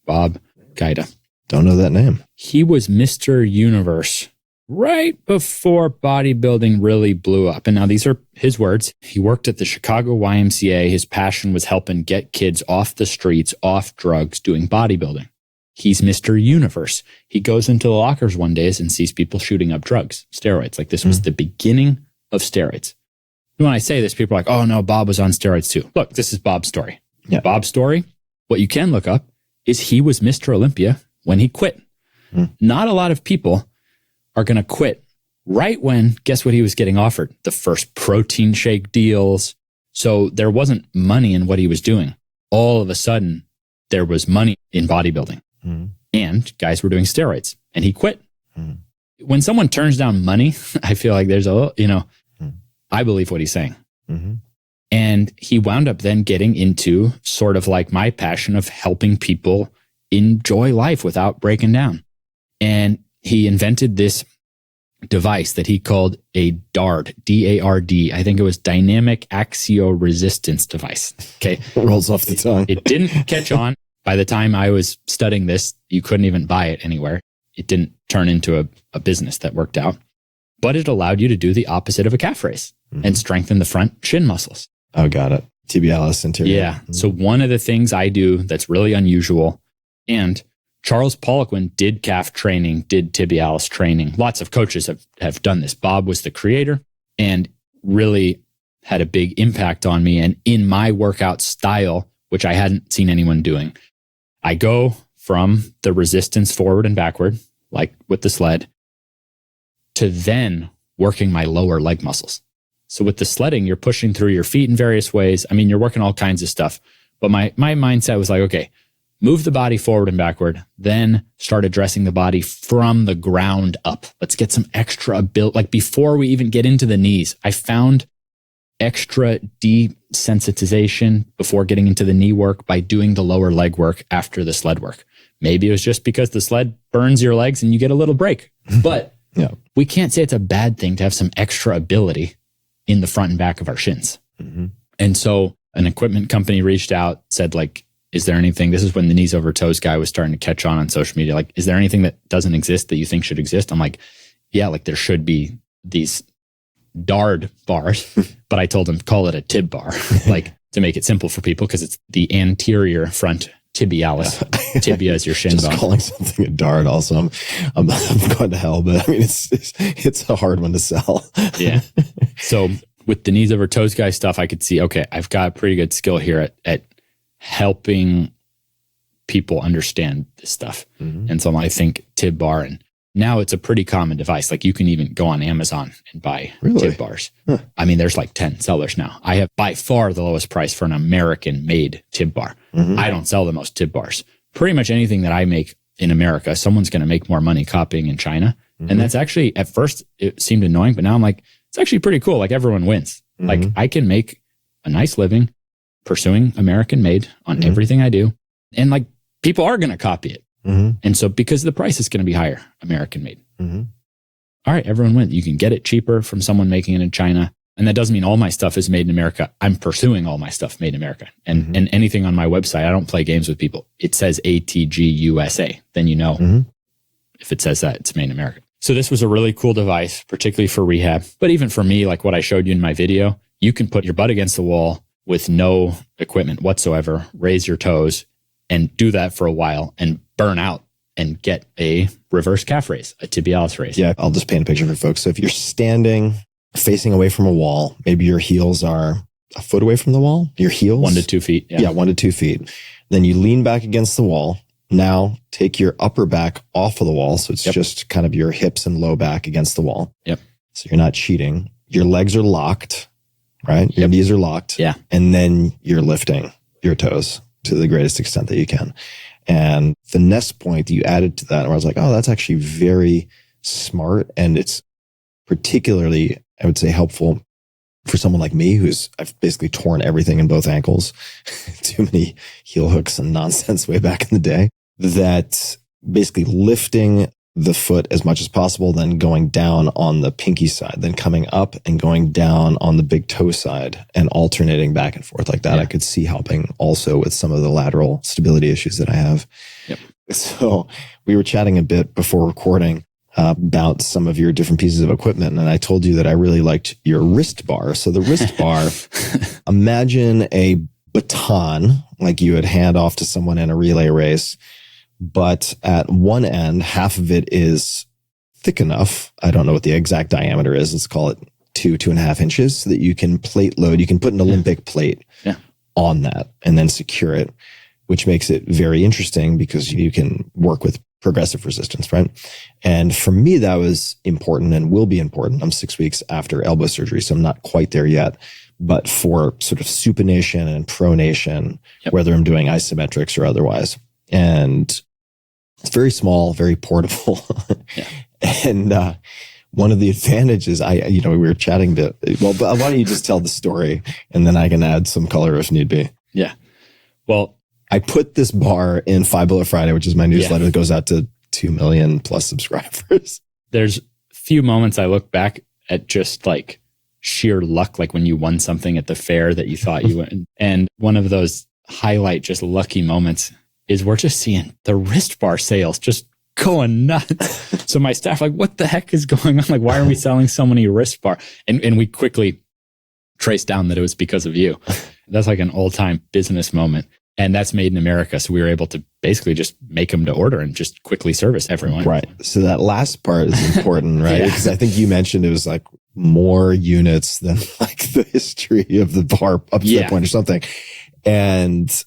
Bob Gaida. Don't know that name. He was Mr. Universe right before bodybuilding really blew up. And now these are his words. He worked at the Chicago YMCA. His passion was helping get kids off the streets, off drugs, doing bodybuilding. He's Mr. Universe. He goes into the lockers one day and sees people shooting up drugs, steroids. Like this was the beginning of steroids. When I say this, people are like, oh no, Bob was on steroids too. Look, this is Bob's story. Yeah. Bob's story, what you can look up is he was Mr. Olympia when he quit. Not a lot of people are going to quit right when, guess what he was getting offered? The first protein shake deals. So there wasn't money in what he was doing. All of a sudden, there was money in bodybuilding. And guys were doing steroids and he quit. When someone turns down money, I feel like there's a little, I believe what he's saying. And he wound up then getting into sort of like my passion of helping people enjoy life without breaking down. And he invented this device that he called a DARD, D-A-R-D. I think it was dynamic axial resistance device. Okay. Rolls off the tongue. It didn't catch on. By the time I was studying this, you couldn't even buy it anywhere. It didn't turn into a business that worked out, but it allowed you to do the opposite of a calf raise and strengthen the front shin muscles. Oh, got it. Tibialis anterior. Yeah. So one of the things I do that's really unusual, and Charles Poliquin did calf training, did tibialis training. Lots of coaches have done this. Bob was the creator and really had a big impact on me and in my workout style, which I hadn't seen anyone doing. I go from the resistance forward and backward, like with the sled, to then working my lower leg muscles. So with the sledding, you're pushing through your feet in various ways. I mean, you're working all kinds of stuff. But my mindset was like, okay, move the body forward and backward, then start addressing the body from the ground up. Let's get some extra ability. Like before we even get into the knees, I found extra desensitization before getting into the knee work by doing the lower leg work after the sled work. Maybe it was just because the sled burns your legs and you get a little break. But we can't say it's a bad thing to have some extra ability in the front and back of our shins. And so an equipment company reached out, said like, is there anything, this is when the knees over toes guy was starting to catch on social media. Like, is there anything that doesn't exist that you think should exist? I'm like, yeah, like there should be these DARD bars, but I told him call it a tib bar, like to make it simple for people because it's the anterior front tibialis. Tibia is your shin Just bone. calling something a DARD also, I'm going to hell, but I mean, it's a hard one to sell. Yeah. So with the knees over toes guy stuff, I could see, okay, I've got a pretty good skill here at helping people understand this stuff. And so I think tib bar, and now it's a pretty common device. Like you can even go on Amazon and buy tib bars. I mean, there's like 10 sellers now. I have by far the lowest price for an American made tib bar. I don't sell the most tib bars. Pretty much anything that I make in America, someone's going to make more money copying in China. And that's actually, at first it seemed annoying, but now I'm like, it's actually pretty cool. Like everyone wins. Like I can make a nice living pursuing American made on everything I do. And like people are going to copy it. And so because the price is going to be higher, American made. All right, everyone wins. You can get it cheaper from someone making it in China. And that doesn't mean all my stuff is made in America. I'm pursuing all my stuff made in America. And anything on my website, I don't play games with people. It says ATG USA. Then you know if it says that, it's made in America. So this was a really cool device, particularly for rehab. But even for me, like what I showed you in my video, you can put your butt against the wall with no equipment whatsoever, raise your toes, and do that for a while and burn out and get a reverse calf raise, a tibialis raise. Yeah, I'll just paint a picture for folks. So if you're standing facing away from a wall, maybe your heels are a foot away from the wall, your heels. 1 to 2 feet. Yeah, 1 to 2 feet. Then you lean back against the wall. Now take your upper back off of the wall. So it's just kind of your hips and low back against the wall. So you're not cheating. Your legs are locked, right? Your knees are locked. Yeah. And then you're lifting your toes. to the greatest extent that you can. And the next point that you added to that, where I was like, oh, that's actually very smart. And it's particularly, I would say, helpful for someone like me, I've basically torn everything in both ankles, too many heel hooks and nonsense way back in the day, that basically lifting the foot as much as possible, then going down on the pinky side, then coming up and going down on the big toe side and alternating back and forth like that. I could see helping also with some of the lateral stability issues that I have. Yep. So we were chatting a bit before recording about some of your different pieces of equipment. And I told you that I really liked your wrist bar. So the wrist bar, imagine a baton like you would hand off to someone in a relay race, but at one end, half of it is thick enough. I don't know what the exact diameter is. Let's call it 2.5 inches, so that you can plate load. You can put an Olympic plate on that and then secure it, which makes it very interesting because you can work with progressive resistance, right? And for me, that was important and will be important. I'm 6 weeks after elbow surgery, so I'm not quite there yet. But for sort of supination and pronation, whether I'm doing isometrics or otherwise, and it's very small, very portable. And one of the advantages, we were chatting a bit. Well, why don't you just tell the story and then I can add some color if need be. Yeah. Well, I put this bar in Five Below Friday, which is my newsletter that goes out to 2 million plus subscribers. There's few moments I look back at just like sheer luck, like when you won something at the fair that you thought you won. And one of those highlight, just lucky moments is we're just seeing the wrist bar sales just going nuts. So my staff like, what the heck is going on? Like, why are we selling so many wrist bar? And we quickly traced down that it was because of you. That's like an all-time business moment. And that's made in America. So we were able to basically just make them to order and just quickly service everyone. Right. So that last part is important, right? Because I think you mentioned it was like more units than like the history of the bar up to that point or something. And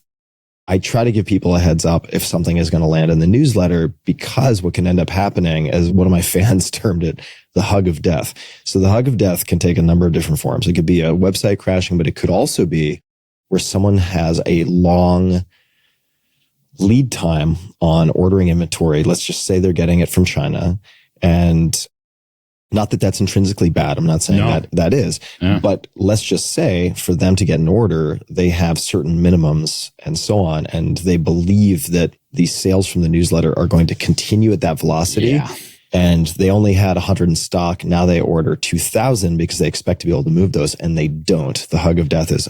I try to give people a heads up if something is going to land in the newsletter, because what can end up happening, as one of my fans termed it, the hug of death. So the hug of death can take a number of different forms. It could be a website crashing, but it could also be where someone has a long lead time on ordering inventory. Let's just say they're getting it from China. And not that that's intrinsically bad. I'm not saying that is, but let's just say for them to get an order, they have certain minimums and so on. And they believe that these sales from the newsletter are going to continue at that velocity. Yeah. And they only had 100 in stock. Now they order 2,000 because they expect to be able to move those, and they don't. The hug of death is,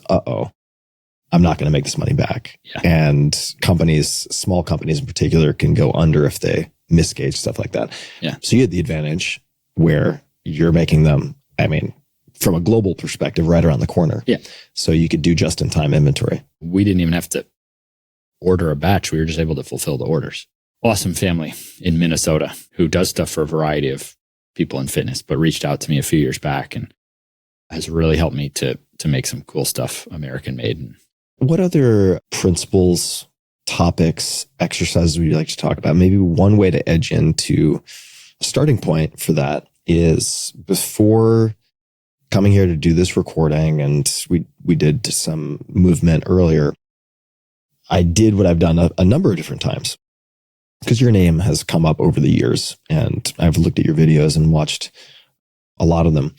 I'm not going to make this money back. Yeah. And companies, small companies in particular, can go under if they misgauge stuff like that. Yeah. So you had the advantage where you're making them, from a global perspective, right around the corner. Yeah. So you could do just-in-time inventory. We didn't even have to order a batch. We were just able to fulfill the orders. Awesome family in Minnesota who does stuff for a variety of people in fitness, but reached out to me a few years back and has really helped me to make some cool stuff American made. What other principles, topics, exercises would you like to talk about? Maybe one way to edge into a starting point for that is, before coming here to do this recording, and we did some movement earlier, I did what I've done a number of different times, because your name has come up over the years and I've looked at your videos and watched a lot of them.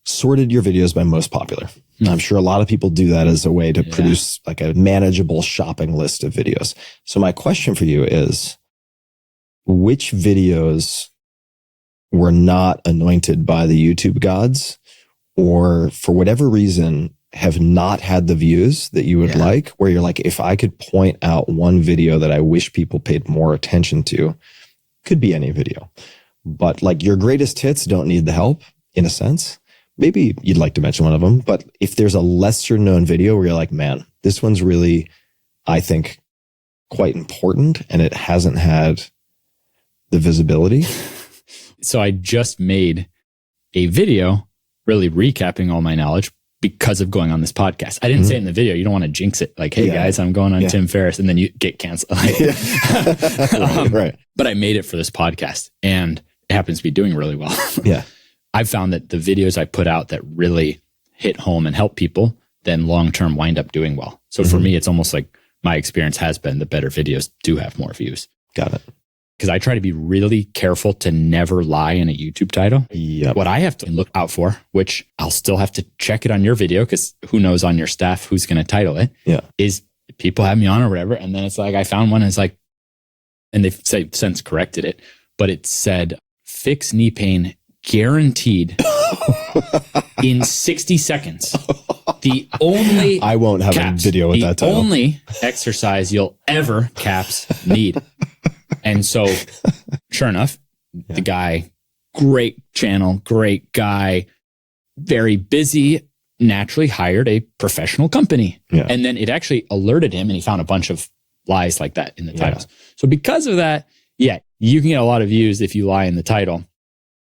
Sorted your videos by most popular. I'm sure a lot of people do that as a way to produce like a manageable shopping list of videos. So my question for you is, which videos were not anointed by the YouTube gods, or for whatever reason have not had the views that you would like, where you're like, if I could point out one video that I wish people paid more attention to, could be any video, but like your greatest hits don't need the help in a sense. Maybe you'd like to mention one of them, but if there's a lesser known video where you're like, man, this one's really, I think, quite important and it hasn't had the visibility. So I just made a video really recapping all my knowledge because of going on this podcast. I didn't say it in the video. You don't want to jinx it. Like, hey guys, I'm going on Tim Ferriss, and then you get canceled. Right. But I made it for this podcast and it happens to be doing really well. I've found that the videos I put out that really hit home and help people, then long-term wind up doing well. So for me, it's almost like my experience has been the better videos do have more views. Got it. Because I try to be really careful to never lie in a YouTube title. Yep. What I have to look out for, which I'll still have to check it on your video, because who knows on your staff who's going to title it, is people have me on or whatever. And then it's like, I found one and it's like, and they've since corrected it, but it said, fix knee pain guaranteed in 60 seconds. The only I won't have a video with that title. The only exercise you'll ever caps need. And so sure enough, the guy, great channel, great guy, very busy, naturally hired a professional company. Yeah. And then it actually alerted him and he found a bunch of lies like that in the titles. So because of that, you can get a lot of views if you lie in the title.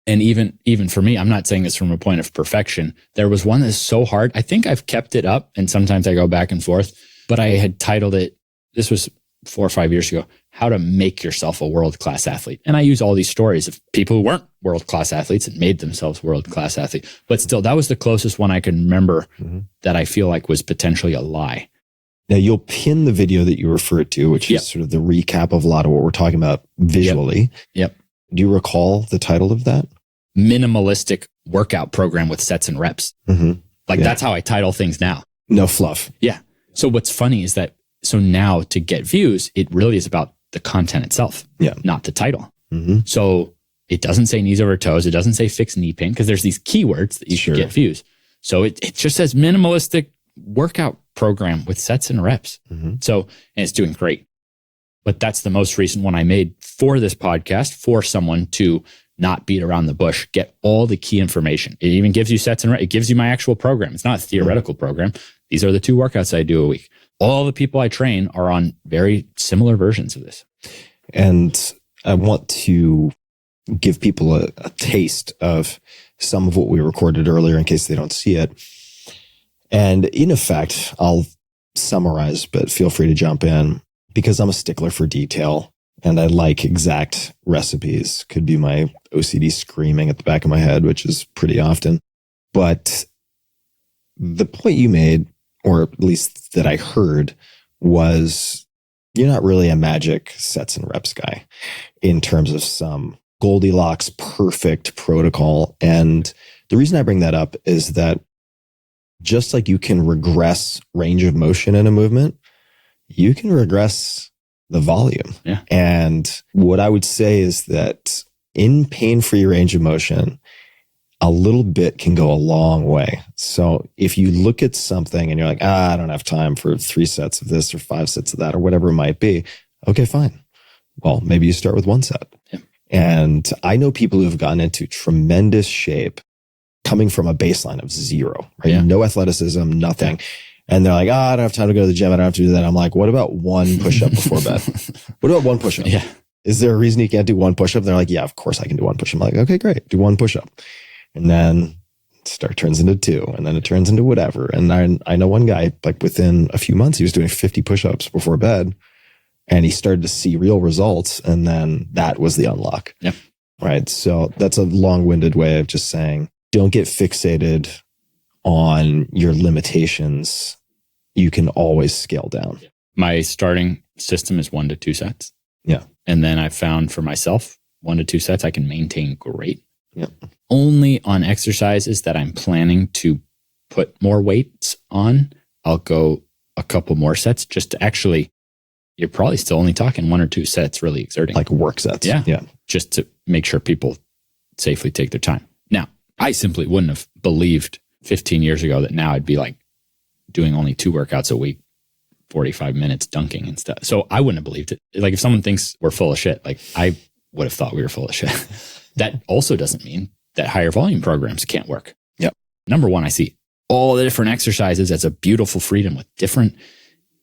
And even for me, I'm not saying this from a point of perfection. There was one that's so hard. I think I've kept it up and sometimes I go back and forth, but I had titled it, this was 4 or 5 years ago, how to make yourself a world-class athlete. And I use all these stories of people who weren't world-class athletes and made themselves world-class athletes. But still, that was the closest one I can remember that I feel like was potentially a lie. Now you'll pin the video that you referred to, which is sort of the recap of a lot of what we're talking about visually. Yep. Do you recall the title of that? Minimalistic workout program with sets and reps. That's how I title things now. No fluff. Yeah. So what's funny is that, so now to get views, it really is about the content itself, not the title. So it doesn't say knees over toes. It doesn't say fix knee pain, because there's these keywords that you should get views. So it just says minimalistic workout program with sets and reps. So, and it's doing great. But that's the most recent one I made for this podcast, for someone to not beat around the bush, get all the key information. It even gives you sets and reps. It gives you my actual program. It's not a theoretical program. These are the 2 workouts I do a week. All the people I train are on very similar versions of this. And I want to give people a taste of some of what we recorded earlier in case they don't see it. And in effect, I'll summarize, but feel free to jump in, because I'm a stickler for detail and I like exact recipes. Could be my OCD screaming at the back of my head, which is pretty often. But the point you made, or at least that I heard, was you're not really a magic sets and reps guy in terms of some Goldilocks perfect protocol. And the reason I bring that up is that just like you can regress range of motion in a movement, you can regress the volume. Yeah. And what I would say is that in pain-free range of motion, a little bit can go a long way. So if you look at something and you're like, I don't have time for 3 sets of this or 5 sets of that or whatever it might be. Okay, fine. Well, maybe you start with 1 set. Yeah. And I know people who have gotten into tremendous shape coming from a baseline of 0, right? Yeah. No athleticism, nothing. Yeah. And they're like, I don't have time to go to the gym. I don't have to do that. I'm like, what about 1 push-up before bed? What about 1 push-up? Yeah. Is there a reason you can't do 1 push-up? They're like, yeah, of course I can do 1 push-up. I'm like, okay, great. Do 1 push-up. And then it turns into 2, and then it turns into whatever. And I know one guy, like within a few months, he was doing 50 push-ups before bed, and he started to see real results. And then that was the unlock. Yep. Right. So that's a long-winded way of just saying, don't get fixated on your limitations. You can always scale down. My starting system is 1 to 2 sets. Yeah. And then I found for myself, 1 to 2 sets I can maintain great. Yeah. Only on exercises that I'm planning to put more weights on, I'll go a couple more sets just to actually, you're probably still only talking 1 or 2 sets really exerting. Like work sets. Yeah. Yeah. Just to make sure people safely take their time. Now, I simply wouldn't have believed 15 years ago that now I'd be like doing only 2 workouts a week, 45 minutes dunking and stuff. So I wouldn't have believed it. Like if someone thinks we're full of shit, like I would have thought we were full of shit. That also doesn't mean that higher volume programs can't work. Yep. Number one, I see all the different exercises as a beautiful freedom with different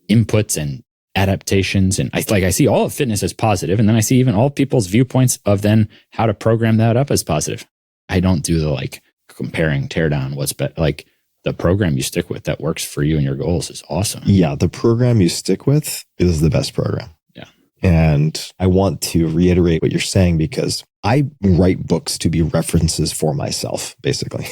inputs and adaptations. And I see all of fitness as positive. And then I see even all people's viewpoints of then how to program that up as positive. I don't do the like comparing, tear down, what's better. Like the program you stick with that works for you and your goals is awesome. Yeah. The program you stick with is the best program. Yeah. And I want to reiterate what you're saying, because I write books to be references for myself, basically.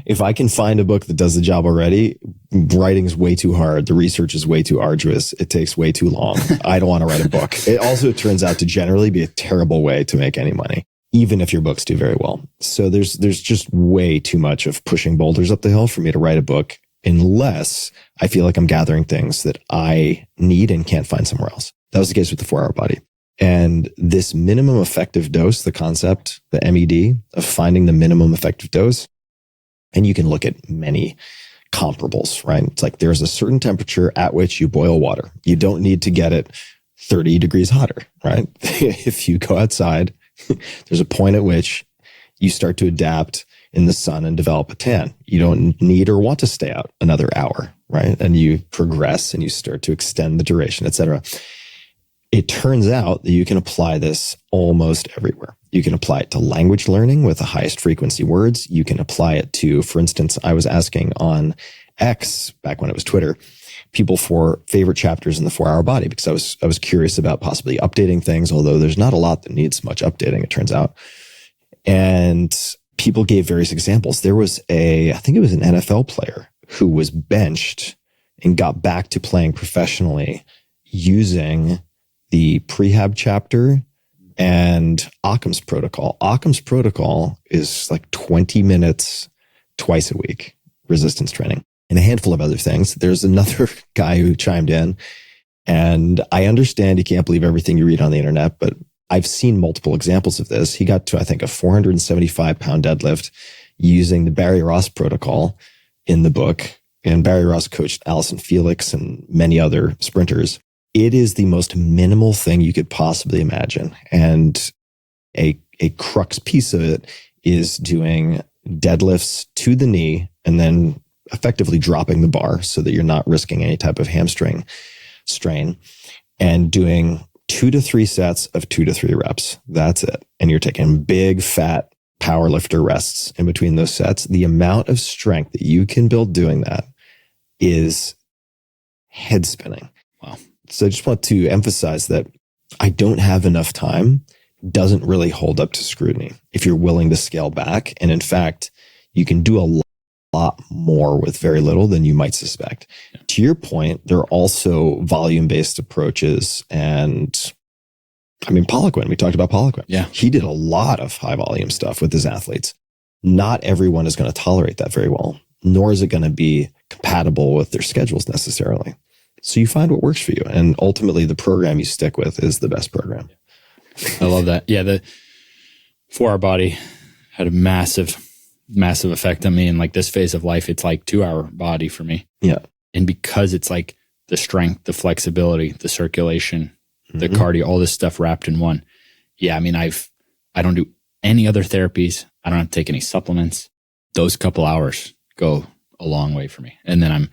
If I can find a book that does the job already, writing is way too hard. The research is way too arduous. It takes way too long. I don't want to write a book. It also turns out to generally be a terrible way to make any money, even if your books do very well. So there's just way too much of pushing boulders up the hill for me to write a book unless I feel like I'm gathering things that I need and can't find somewhere else. That was the case with the 4-Hour Body. And this minimum effective dose, the concept, the MED of finding the minimum effective dose. And you can look at many comparables, right? It's like there's a certain temperature at which you boil water. You don't need to get it 30 degrees hotter, right? If you go outside, there's a point at which you start to adapt in the sun and develop a tan. You don't need or want to stay out another hour, right? And you progress and you start to extend the duration, et cetera. It turns out that you can apply this almost everywhere. You can apply it to language learning with the highest frequency words. You can apply it to, for instance, I was asking on X, back when it was Twitter, people for favorite chapters in the 4-Hour Body, because I was curious about possibly updating things, although there's not a lot that needs much updating, it turns out. And people gave various examples. There was I think it was an NFL player who was benched and got back to playing professionally using the prehab chapter and Occam's protocol. Occam's protocol is like 20 minutes twice a week, resistance training, and a handful of other things. There's another guy who chimed in, and I understand you can't believe everything you read on the internet, but I've seen multiple examples of this. He got to, I think, a 475-pound deadlift using the Barry Ross protocol in the book. And Barry Ross coached Allison Felix and many other sprinters. It is the most minimal thing you could possibly imagine. And a crux piece of it is doing deadlifts to the knee and then effectively dropping the bar so that you're not risking any type of hamstring strain, and doing 2 to 3 sets of 2 to 3 reps. That's it. And you're taking big, fat power lifter rests in between those sets. The amount of strength that you can build doing that is head spinning. Wow. So I just want to emphasize that I don't have enough time doesn't really hold up to scrutiny if you're willing to scale back. And in fact, you can do a lot more with very little than you might suspect. Yeah. To your point, there are also volume-based approaches. And I mean, Poliquin, we talked about Poliquin. Yeah. He did a lot of high volume stuff with his athletes. Not everyone is going to tolerate that very well, nor is it going to be compatible with their schedules necessarily. So you find what works for you. And ultimately, the program you stick with is the best program. I love that. Yeah. The 4-Hour Body had a massive effect on me. And like this phase of life, it's like 2-hour body for me. Yeah. And because it's like the strength, the flexibility, the circulation, the cardio, all this stuff wrapped in one. Yeah. I mean, I don't do any other therapies. I don't have to take any supplements. Those couple hours go a long way for me. And then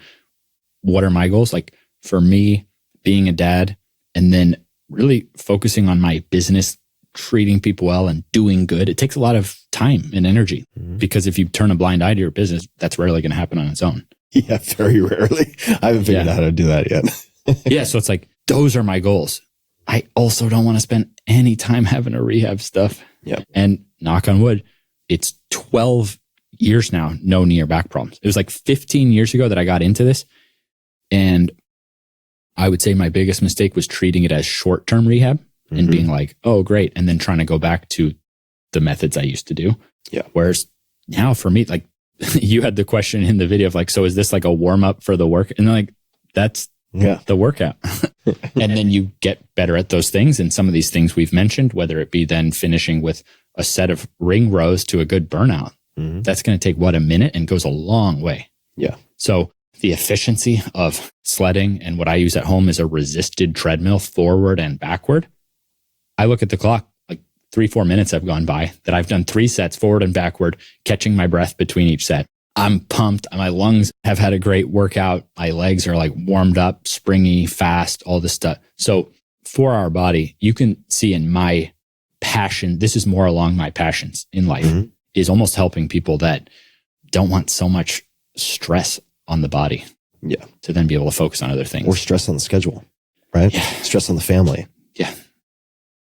what are my goals? Like for me, being a dad and then really focusing on my business, treating people well and doing good. It takes a lot of time and energy because if you turn a blind eye to your business, that's rarely going to happen on its own. Yeah, very rarely. I haven't figured out how to do that yet. Yeah. So it's like, those are my goals. I also don't want to spend any time having to rehab stuff. Yeah. And knock on wood, it's 12 years now, no knee or back problems. It was like 15 years ago that I got into this. And I would say my biggest mistake was treating it as short-term rehab and being like, oh, great. And then trying to go back to the methods I used to do. Yeah. Whereas now for me, like you had the question in the video of like, so is this like a warm up for the work? And like, that's the workout. And then you get better at those things. And some of these things we've mentioned, whether it be then finishing with a set of ring rows to a good burnout, that's going to take a minute and goes a long way. Yeah. So the efficiency of sledding and what I use at home is a resisted treadmill forward and backward. I look at the clock, like 3-4 minutes have gone by that I've done 3 sets forward and backward, catching my breath between each set. I'm pumped. My lungs have had a great workout. My legs are like warmed up, springy, fast, all this stuff. So 4-Hour Body, you can see in my passion, this is more along my passions in life, is almost helping people that don't want so much stress on the body. Yeah. To then be able to focus on other things. Or stress on the schedule, right? Yeah. Stress on the family. Yeah.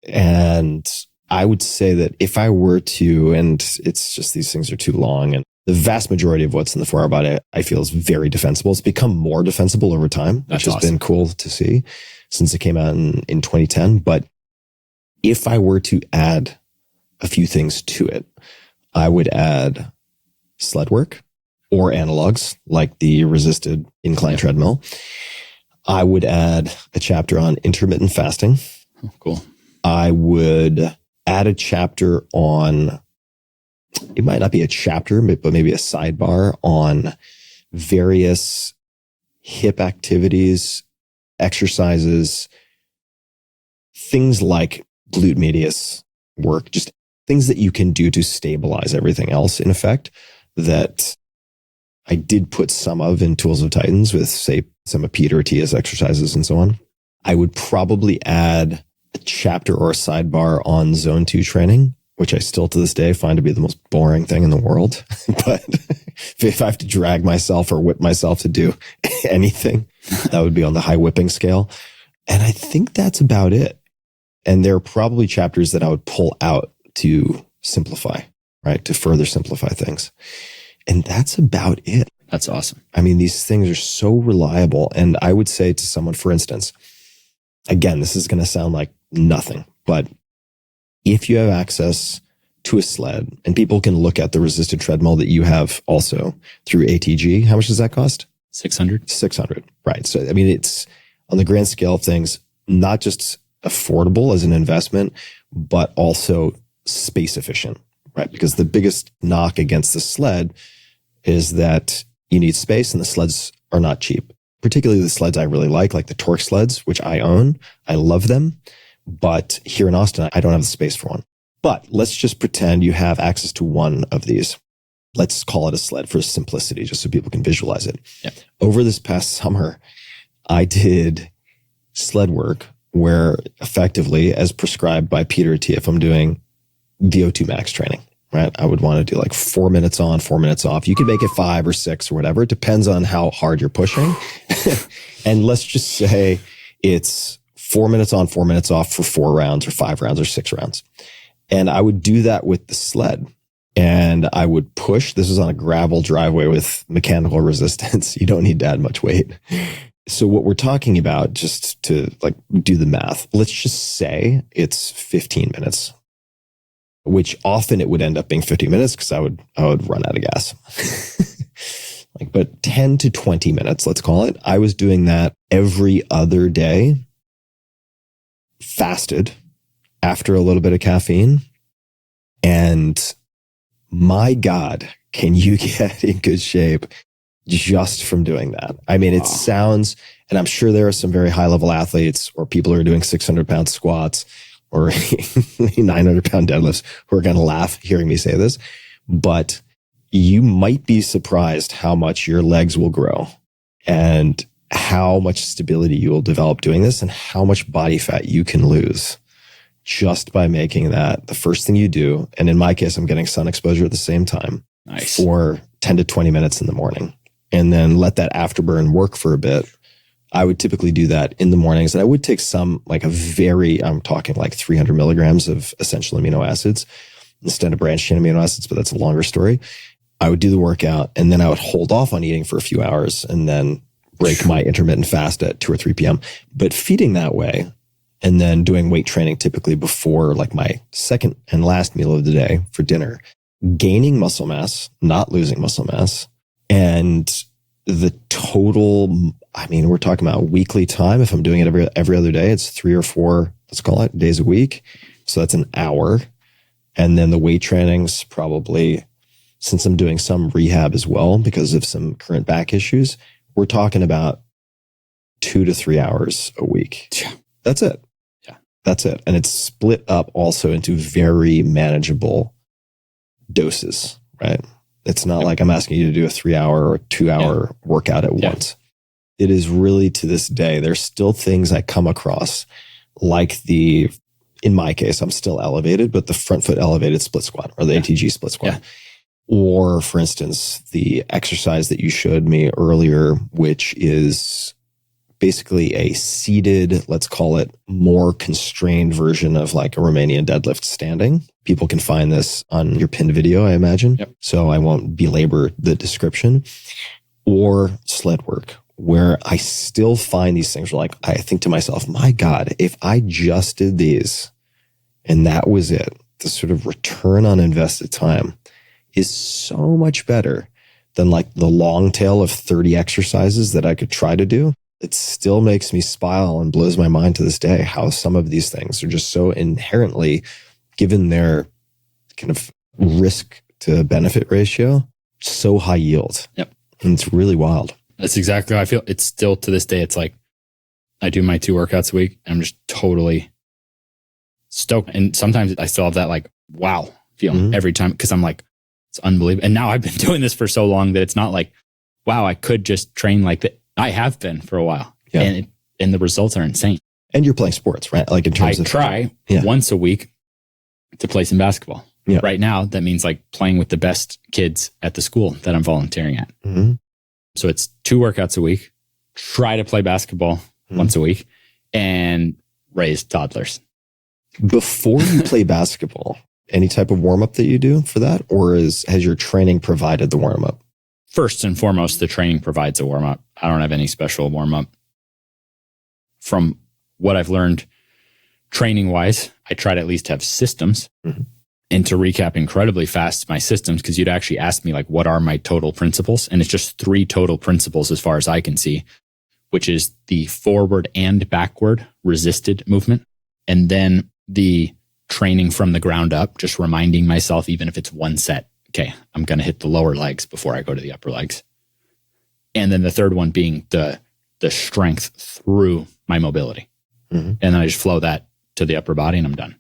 And I would say that if I were to, and it's just these things are too long, and the vast majority of what's in the 4-Hour Body, I feel is very defensible. It's become more defensible over time, which has been cool to see since it came out in 2010. But if I were to add a few things to it, I would add sled work or analogs like the resisted incline treadmill. I would add a chapter on intermittent fasting. Oh, cool. I would add a chapter on, it might not be a chapter, but maybe a sidebar on various hip activities, exercises, things like glute medius work, just things that you can do to stabilize everything else in effect, that I did put some of in Tools of Titans with, say, some of Peter Attia's exercises and so on. I would probably add a chapter or a sidebar on zone 2 training, which I still to this day find to be the most boring thing in the world. But if I have to drag myself or whip myself to do anything, that would be on the high whipping scale. And I think that's about it. And there are probably chapters that I would pull out to simplify, right? To further simplify things. And that's about it. That's awesome. I mean, these things are so reliable. And I would say to someone, for instance, again, this is going to sound like nothing, but if you have access to a sled, and people can look at the resisted treadmill that you have also through ATG, how much does that cost? 600. 600. Right. So, I mean, it's on the grand scale of things, not just affordable as an investment, but also space efficient, right? Because the biggest knock against the sled is that you need space and the sleds are not cheap. Particularly the sleds I really like the torque sleds, which I own. I love them. But here in Austin, I don't have the space for one. But let's just pretend you have access to one of these. Let's call it a sled for simplicity, just so people can visualize it. Yep. Over this past summer, I did sled work where effectively, as prescribed by Peter Attia, if I'm doing VO2 max training, right? I would want to do like 4 minutes on, 4 minutes off. You could make it 5 or 6 or whatever. It depends on how hard you're pushing. And let's just say it's 4 minutes on, 4 minutes off for 4 rounds or 5 rounds or 6 rounds. And I would do that with the sled. And I would push. This is on a gravel driveway with mechanical resistance. You don't need to add much weight. So what we're talking about, just to like do the math, let's just say it's 15 minutes, which often it would end up being 50 minutes because I would run out of gas. But 10 to 20 minutes, let's call it. I was doing that every other day, fasted after a little bit of caffeine. And my God, can you get in good shape just from doing that? I mean, it sounds, and I'm sure there are some very high level athletes or people who are doing 600 pound squats or 900 pound deadlifts who are going to laugh hearing me say this, but you might be surprised how much your legs will grow and how much stability you will develop doing this and how much body fat you can lose just by making that the first thing you do. And in my case, I'm getting sun exposure at the same time. Nice. For 10 to 20 minutes in the morning, and then let that afterburn work for a bit. I would typically do that in the mornings, and I would take some, like I'm talking like 300 milligrams of essential amino acids instead of branched chain amino acids, but that's a longer story. I would do the workout, and then I would hold off on eating for a few hours and then break my intermittent fast at 2 or 3 p.m. But feeding that way, and then doing weight training typically before like my second and last meal of the day for dinner, gaining muscle mass, not losing muscle mass. And the total, I mean, we're talking about weekly time. If I'm doing it every other day, it's 3 or 4, let's call it, days a week. So that's an hour. And then the weight training's probably, since I'm doing some rehab as well because of some current back issues, we're talking about 2 to 3 hours a week. Yeah. That's it. Yeah. That's it. And it's split up also into very manageable doses, right? It's not like I'm asking you to do a 3-hour or 2-hour workout at once. It is really, to this day, there's still things I come across like in my case, I'm still elevated, but the front foot elevated split squat or the ATG split squat. Yeah. Or for instance, the exercise that you showed me earlier, which is basically a seated, let's call it more constrained version of like a Romanian deadlift standing. People can find this on your pinned video, I imagine. Yep. So I won't belabor the description. Or sled work, where I still find these things where like, I think to myself, my God, if I just did these and that was it, the sort of return on invested time is so much better than like the long tail of 30 exercises that I could try to do. It still makes me smile and blows my mind to this day how some of these things are just so inherently, given their kind of risk to benefit ratio, so high yield. Yep. And it's really wild. That's exactly how I feel. It's still to this day, it's like I do my 2 workouts a week and I'm just totally stoked. And sometimes I still have that like, wow feeling every time because I'm like, it's unbelievable. And now I've been doing this for so long that it's not like, wow, I could just train like that. I have been for a while. Yeah. And the results are insane. And you're playing sports, right? Like in terms of try once a week to play some basketball. Yeah. Right now, that means like playing with the best kids at the school that I'm volunteering at. Mm-hmm. So it's 2 workouts a week, try to play basketball once a week, and raise toddlers. Before you play basketball, any type of warm-up that you do for that? Or has your training provided the warm-up? First and foremost, the training provides a warm-up. I don't have any special warm-up. From what I've learned training-wise, I try to at least have systems. Mm-hmm. And to recap incredibly fast my systems, because you'd actually ask me like, what are my total principles? And it's just 3 total principles as far as I can see, which is the forward and backward resisted movement. And then the training from the ground up, just reminding myself, even if it's 1 set, okay, I'm going to hit the lower legs before I go to the upper legs. And then the third one being the strength through my mobility. Mm-hmm. And then I just flow that to the upper body and I'm done.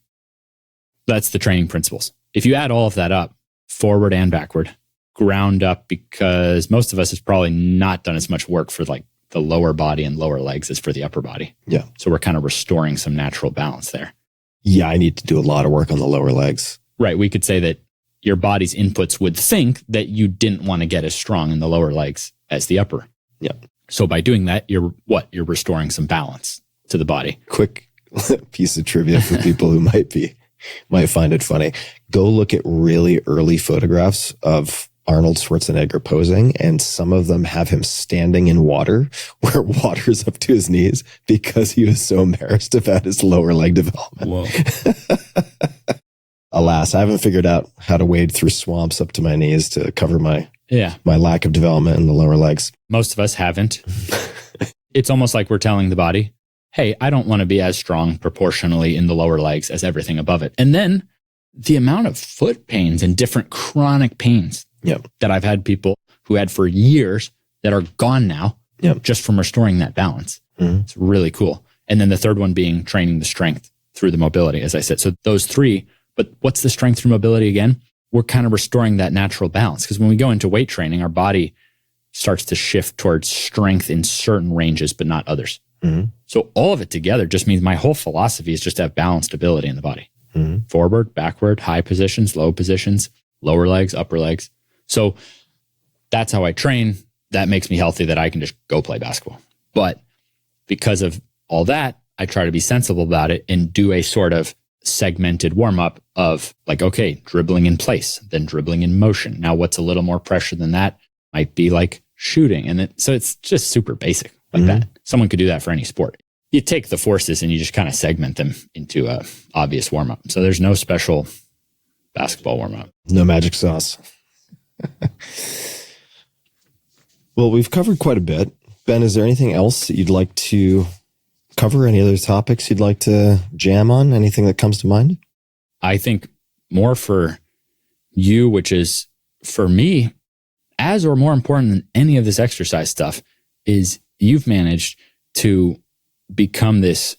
That's the training principles. If you add all of that up, forward and backward, ground up, because most of us has probably not done as much work for like the lower body and lower legs as for the upper body. Yeah. So we're kind of restoring some natural balance there. Yeah, I need to do a lot of work on the lower legs. Right. We could say that your body's inputs would think that you didn't want to get as strong in the lower legs as the upper. Yeah. So by doing that, you're restoring some balance to the body. Quick piece of trivia for people who might find it funny. Go look at really early photographs of Arnold Schwarzenegger posing, and some of them have him standing in water where water's up to his knees because he was so embarrassed about his lower leg development. Whoa. Alas, I haven't figured out how to wade through swamps up to my knees to cover my lack of development in the lower legs. Most of us haven't. It's almost like we're telling the body, hey, I don't want to be as strong proportionally in the lower legs as everything above it. And then the amount of foot pains and different chronic pains that I've had people who had for years that are gone now just from restoring that balance. Mm-hmm. It's really cool. And then the third one being training the strength through the mobility, as I said. So those 3, but what's the strength through mobility again? We're kind of restoring that natural balance, because when we go into weight training, our body starts to shift towards strength in certain ranges, but not others. Mm-hmm. So all of it together just means my whole philosophy is just to have balanced ability in the body. Mm-hmm. Forward, backward, high positions, low positions, lower legs, upper legs. So that's how I train. That makes me healthy, that I can just go play basketball. But because of all that, I try to be sensible about it and do a sort of segmented warm-up of like, okay, dribbling in place, then dribbling in motion. Now what's a little more pressure than that might be like shooting. And so it's just super basic like that. Someone could do that for any sport. You take the forces and you just kind of segment them into a obvious warm-up. So there's no special basketball warm-up. No magic sauce. Well, we've covered quite a bit. Ben, is there anything else that you'd like to cover? Any other topics you'd like to jam on? Anything that comes to mind? I think more for you, which is for me, as or more important than any of this exercise stuff, is you've managed to become this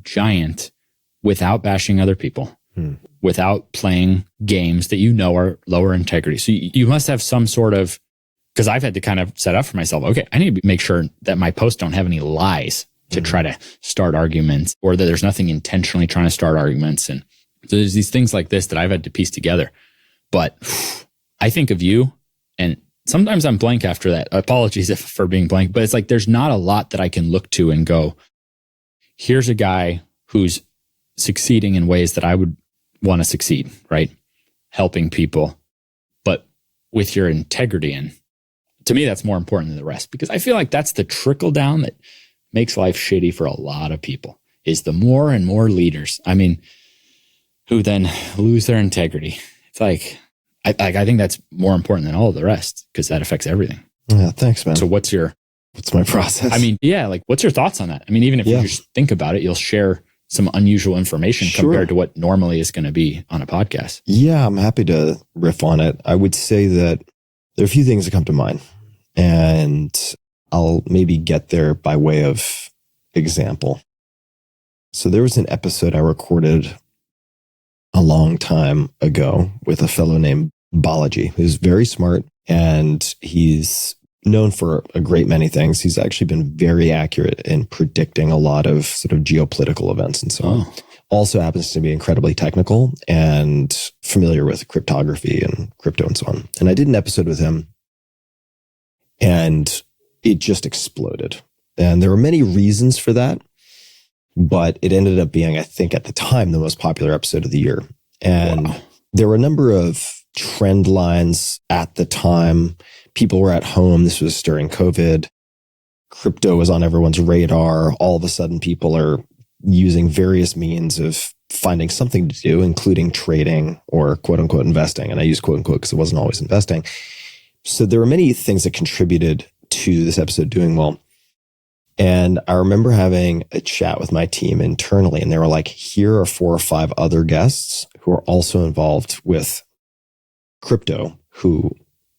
giant without bashing other people, without playing games that you know are lower integrity. So you must have some sort of, because I've had to kind of set up for myself, okay, I need to make sure that my posts don't have any lies to try to start arguments, or that there's nothing intentionally trying to start arguments. And so there's these things like this that I've had to piece together. But I think of you, and sometimes I'm blank after that. Apologies for being blank, but it's like there's not a lot that I can look to and go, here's a guy who's succeeding in ways that I would want to succeed, right? Helping people, but with your integrity. And to me, that's more important than the rest, because I feel like that's the trickle down that makes life shitty for a lot of people, is the more and more leaders, I mean, who then lose their integrity. It's like, I think that's more important than all of the rest, because that affects everything. Yeah, thanks, man. So what's my process? I mean, yeah, like what's your thoughts on that? I mean, even if you just think about it, you'll share some unusual information compared to what normally is going to be on a podcast. Yeah, I'm happy to riff on it. I would say that there are a few things that come to mind, and I'll maybe get there by way of example. So there was an episode I recorded a long time ago with a fellow named Balaji, who's very smart, and he's known for a great many things. He's actually been very accurate in predicting a lot of sort of geopolitical events and so on. Also happens to be incredibly technical and familiar with cryptography and crypto and so on. And I did an episode with him, and it just exploded. And there were many reasons for that, but it ended up being, I think at the time, the most popular episode of the year. And there were a number of trend lines at the time. People were at home. This was during COVID. Crypto was on everyone's radar. All of a sudden, people are using various means of finding something to do, including trading or quote unquote investing. And I use quote unquote because it wasn't always investing. So there were many things that contributed to this episode doing well. And I remember having a chat with my team internally, and they were like, here are 4 or 5 other guests who are also involved with crypto who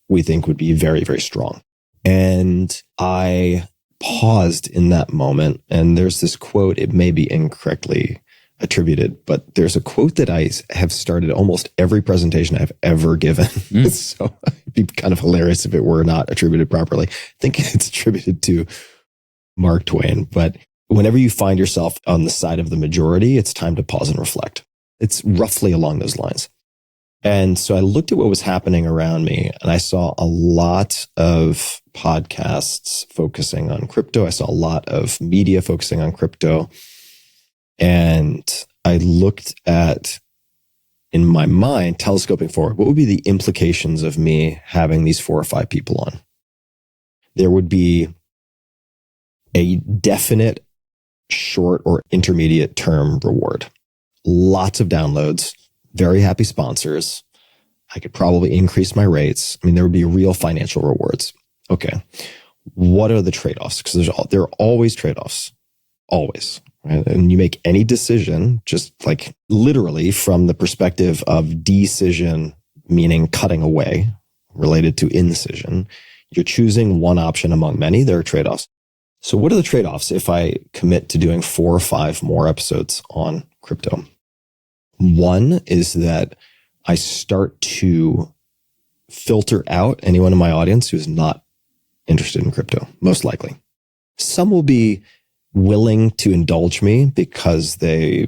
we think would be very, very strong. And I paused in that moment, and there's this quote, it may be incorrectly attributed, but there's a quote that I have started almost every presentation I've ever given. So it'd be kind of hilarious if it were not attributed properly. I think it's attributed to Mark Twain, but whenever you find yourself on the side of the majority, it's time to pause and reflect. It's roughly along those lines. And so I looked at what was happening around me, and I saw a lot of podcasts focusing on crypto. I saw a lot of media focusing on crypto. And I looked at, in my mind, telescoping forward, what would be the implications of me having these 4 or 5 people on? There would be a definite short or intermediate term reward. Lots of downloads, very happy sponsors. I could probably increase my rates. I mean, there would be real financial rewards. Okay. What are the trade-offs? Because there are always trade-offs. Always. Right? And you make any decision, just like literally from the perspective of decision, meaning cutting away, related to incision. You're choosing one option among many. There are trade-offs. So what are the trade-offs if I commit to doing 4 or 5 more episodes on crypto? One is that I start to filter out anyone in my audience who's not interested in crypto, most likely. Some will be willing to indulge me because they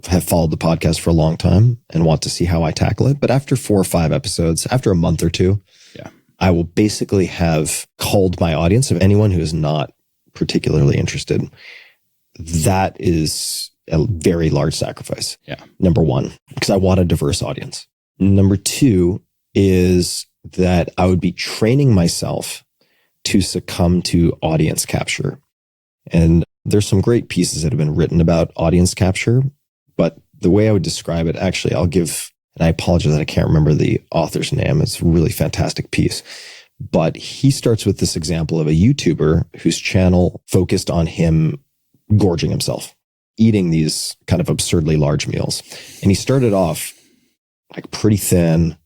have followed the podcast for a long time and want to see how I tackle it. But after 4 or 5 episodes, after a month or 2, I will basically have culled my audience of anyone who is not particularly interested. That is a very large sacrifice. Number one, because I want a diverse audience. Number 2 is that I would be training myself to succumb to audience capture. And there's some great pieces that have been written about audience capture, but the way I would describe it, actually, I'll give, and I apologize that I can't remember the author's name. It's a really fantastic piece. But he starts with this example of a YouTuber whose channel focused on him gorging himself, eating these kind of absurdly large meals. And he started off like pretty thin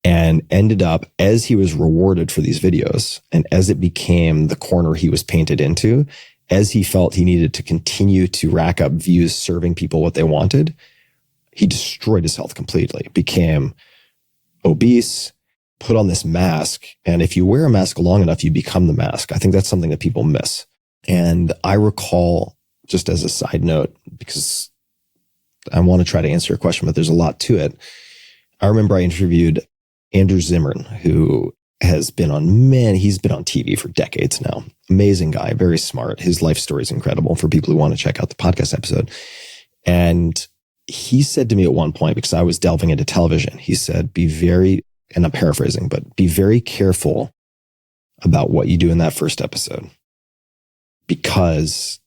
and ended up, as he was rewarded for these videos and as it became the corner he was painted into, as he felt he needed to continue to rack up views serving people what they wanted, he destroyed his health completely, became obese, put on this mask. And if you wear a mask long enough, you become the mask. I think that's something that people miss. And I recall, just as a side note, because I want to try to answer your question, but there's a lot to it. I remember I interviewed Andrew Zimmern, who he's been on TV for decades now. Amazing guy, very smart. His life story is incredible for people who want to check out the podcast episode. And he said to me at one point, because I was delving into television, he said, and I'm paraphrasing, but be very careful about what you do in that first episode. Because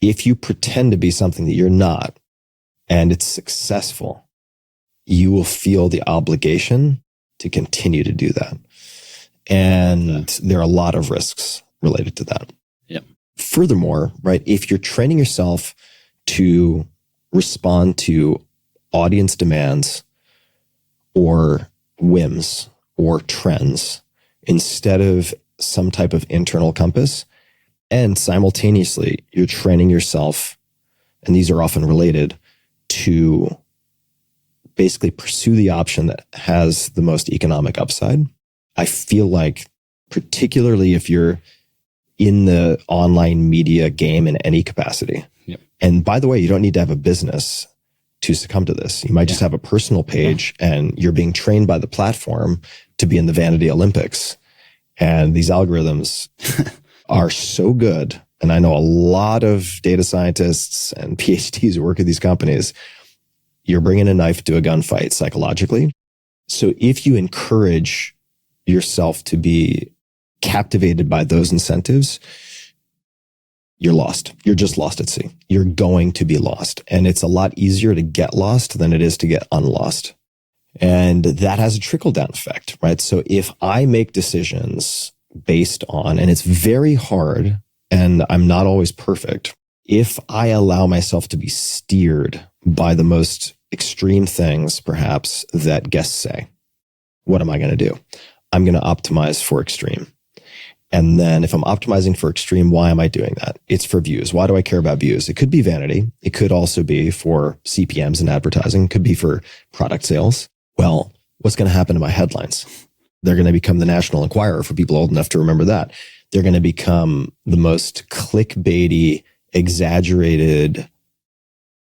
if you pretend to be something that you're not, and it's successful, you will feel the obligation to continue to do that. And there are a lot of risks related to that. Yep. Furthermore, right, if you're training yourself to respond to audience demands or whims or trends instead of some type of internal compass, and simultaneously you're training yourself, and these are often related, to basically pursue the option that has the most economic upside. I feel like, particularly if you're in the online media game in any capacity. Yep. And by the way, you don't need to have a business to succumb to this. You might just have a personal page and you're being trained by the platform to be in the vanity Olympics. And these algorithms are so good. And I know a lot of data scientists and PhDs who work at these companies. You're bringing a knife to a gunfight psychologically. So if you encourage yourself to be captivated by those incentives, you're lost. You're just lost at sea. You're going to be lost. And it's a lot easier to get lost than it is to get unlost. And that has a trickle down effect, right? So if I make decisions based on, and it's very hard, and I'm not always perfect, if I allow myself to be steered by the most extreme things, perhaps, that guests say, what am I going to do? I'm going to optimize for extreme. And then if I'm optimizing for extreme, why am I doing that? It's for views. Why do I care about views? It could be vanity. It could also be for CPMs and advertising. It could be for product sales. Well, what's going to happen to my headlines? They're going to become the National Enquirer for people old enough to remember that. They're going to become the most clickbaity, exaggerated,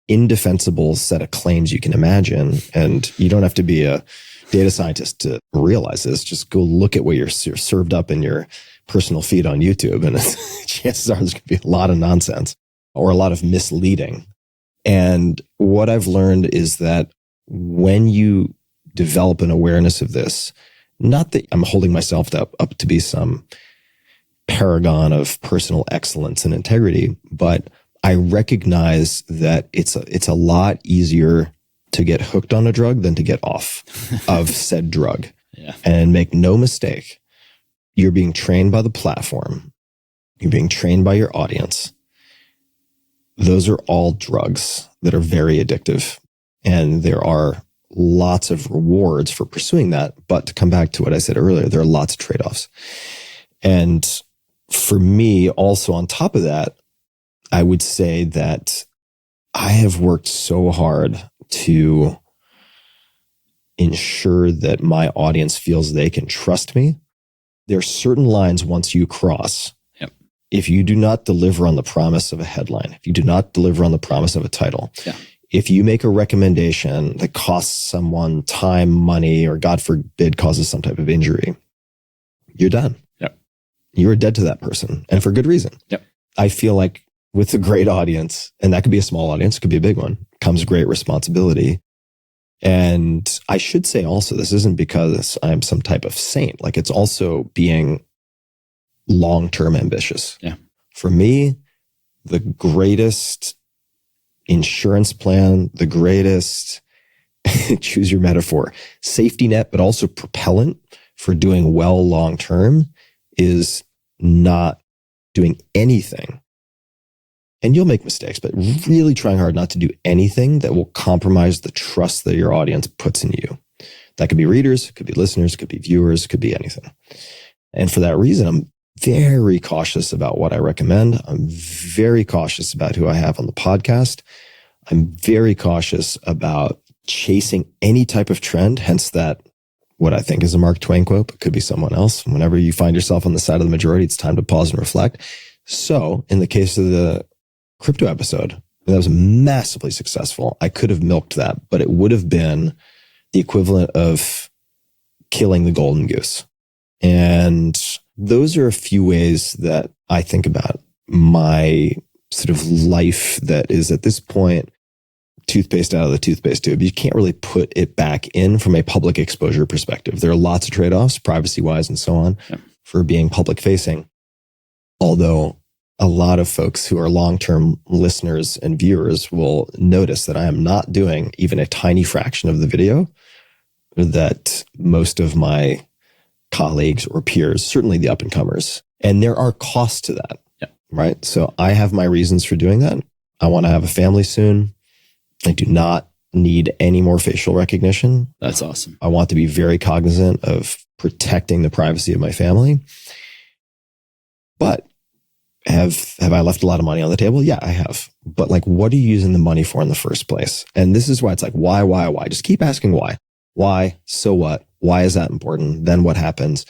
indefensible set of claims you can imagine. And you don't have to be a data scientist to realize this. Just go look at what you're served up in your personal feed on YouTube. And chances are there's going to be a lot of nonsense or a lot of misleading. And what I've learned is that when you develop an awareness of this, not that I'm holding myself up to be some paragon of personal excellence and integrity, but I recognize that it's a lot easier to get hooked on a drug than to get off of said drug. Yeah. And make no mistake, you're being trained by the platform. You're being trained by your audience. Those are all drugs that are very addictive. And there are lots of rewards for pursuing that. But to come back to what I said earlier, there are lots of trade-offs. And for me, also on top of that, I would say that I have worked so hard to ensure that my audience feels they can trust me. There are certain lines once you cross. Yep. If you do not deliver on the promise of a headline, if you do not deliver on the promise of a title, if you make a recommendation that costs someone time, money, or God forbid causes some type of injury, you're done. Yep. You're dead to that person, and for good reason. Yep. I feel like with a great audience, and that could be a small audience, could be a big one, comes great responsibility. And I should say also, this isn't because I'm some type of saint. Like, it's also being long-term ambitious. Yeah. For me, the greatest insurance plan, the greatest, choose your metaphor, safety net, but also propellant for doing well long-term is not doing anything. And you'll make mistakes, but really trying hard not to do anything that will compromise the trust that your audience puts in you. That could be readers, it could be listeners, it could be viewers, it could be anything. And for that reason, I'm very cautious about what I recommend. I'm very cautious about who I have on the podcast. I'm very cautious about chasing any type of trend, hence that what I think is a Mark Twain quote, but could be someone else. Whenever you find yourself on the side of the majority, it's time to pause and reflect. So in the case of the crypto episode, that was massively successful. I could have milked that, but it would have been the equivalent of killing the golden goose. And those are a few ways that I think about my sort of life that is at this point toothpaste out of the toothpaste tube. You can't really put it back in from a public exposure perspective. There are lots of trade-offs, privacy-wise and so on, for being public facing. Although a lot of folks who are long-term listeners and viewers will notice that I am not doing even a tiny fraction of the video that most of my colleagues or peers, certainly the up-and-comers. And there are costs to that, right? So I have my reasons for doing that. I want to have a family soon. I do not need any more facial recognition. That's awesome. I want to be very cognizant of protecting the privacy of my family. But have I left a lot of money on the table? Yeah, I have. But like, what are you using the money for in the first place? And this is why it's like, why? Just keep asking why. Why? So what? Why is that important? Then what happens?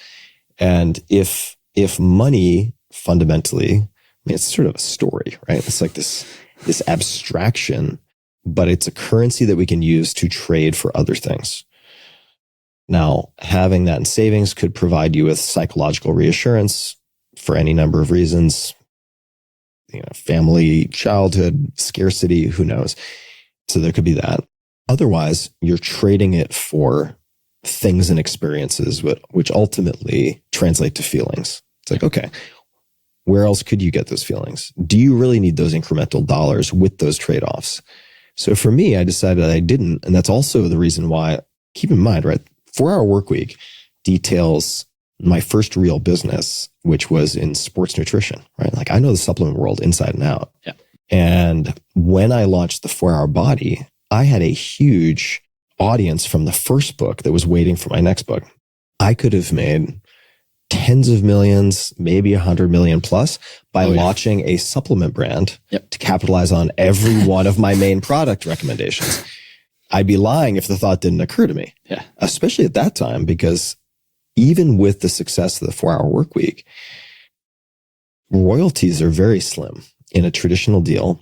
And if money fundamentally, I mean, it's sort of a story, right? It's like this abstraction, but it's a currency that we can use to trade for other things. Now, having that in savings could provide you with psychological reassurance for any number of reasons, family, childhood, scarcity, who knows? So there could be that. Otherwise, you're trading it for things and experiences, which ultimately translate to feelings. It's like, okay, where else could you get those feelings? Do you really need those incremental dollars with those trade-offs? So for me, I decided I didn't. And that's also the reason why, keep in mind, right? 4-Hour Workweek details my first real business, which was in sports nutrition, right? Like I know the supplement world inside and out. Yeah. And when I launched the 4-Hour Body, I had a huge audience from the first book that was waiting for my next book. I could have made tens of millions, maybe 100 million plus by launching a supplement brand to capitalize on every one of my main product recommendations. I'd be lying if the thought didn't occur to me, especially at that time, because even with the success of the 4-Hour Workweek, royalties are very slim in a traditional deal.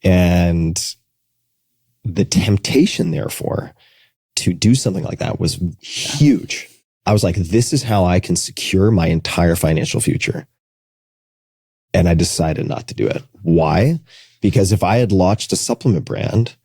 And the temptation, therefore, to do something like that was huge. I was like, this is how I can secure my entire financial future. And I decided not to do it. Why? Because if I had launched a supplement brand,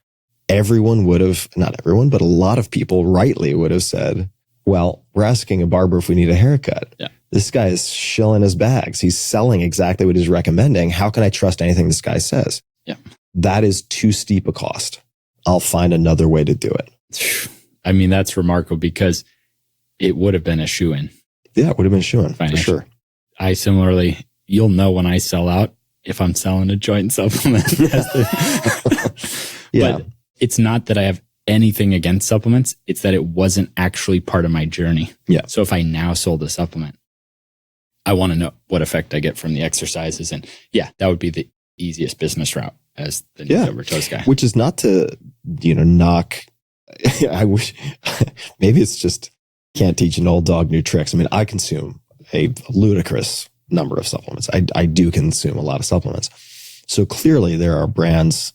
everyone would have, not everyone, but a lot of people rightly would have said, well, we're asking a barber if we need a haircut. Yeah. This guy is shilling his bags. He's selling exactly what he's recommending. How can I trust anything this guy says? Yeah. That is too steep a cost. I'll find another way to do it. I mean, that's remarkable because it would have been a shoe-in. Yeah, it would have been a shoe-in for sure. I similarly, you'll know when I sell out if I'm selling a joint supplement. But it's not that I have anything against supplements. It's that it wasn't actually part of my journey. Yeah. So if I now sold a supplement, I want to know what effect I get from the exercises. And that would be the easiest business route as the new over toast guy. Which is not to, knock. I wish maybe it's just can't teach an old dog new tricks. I mean, I consume a ludicrous number of supplements. I do consume a lot of supplements. So clearly there are brands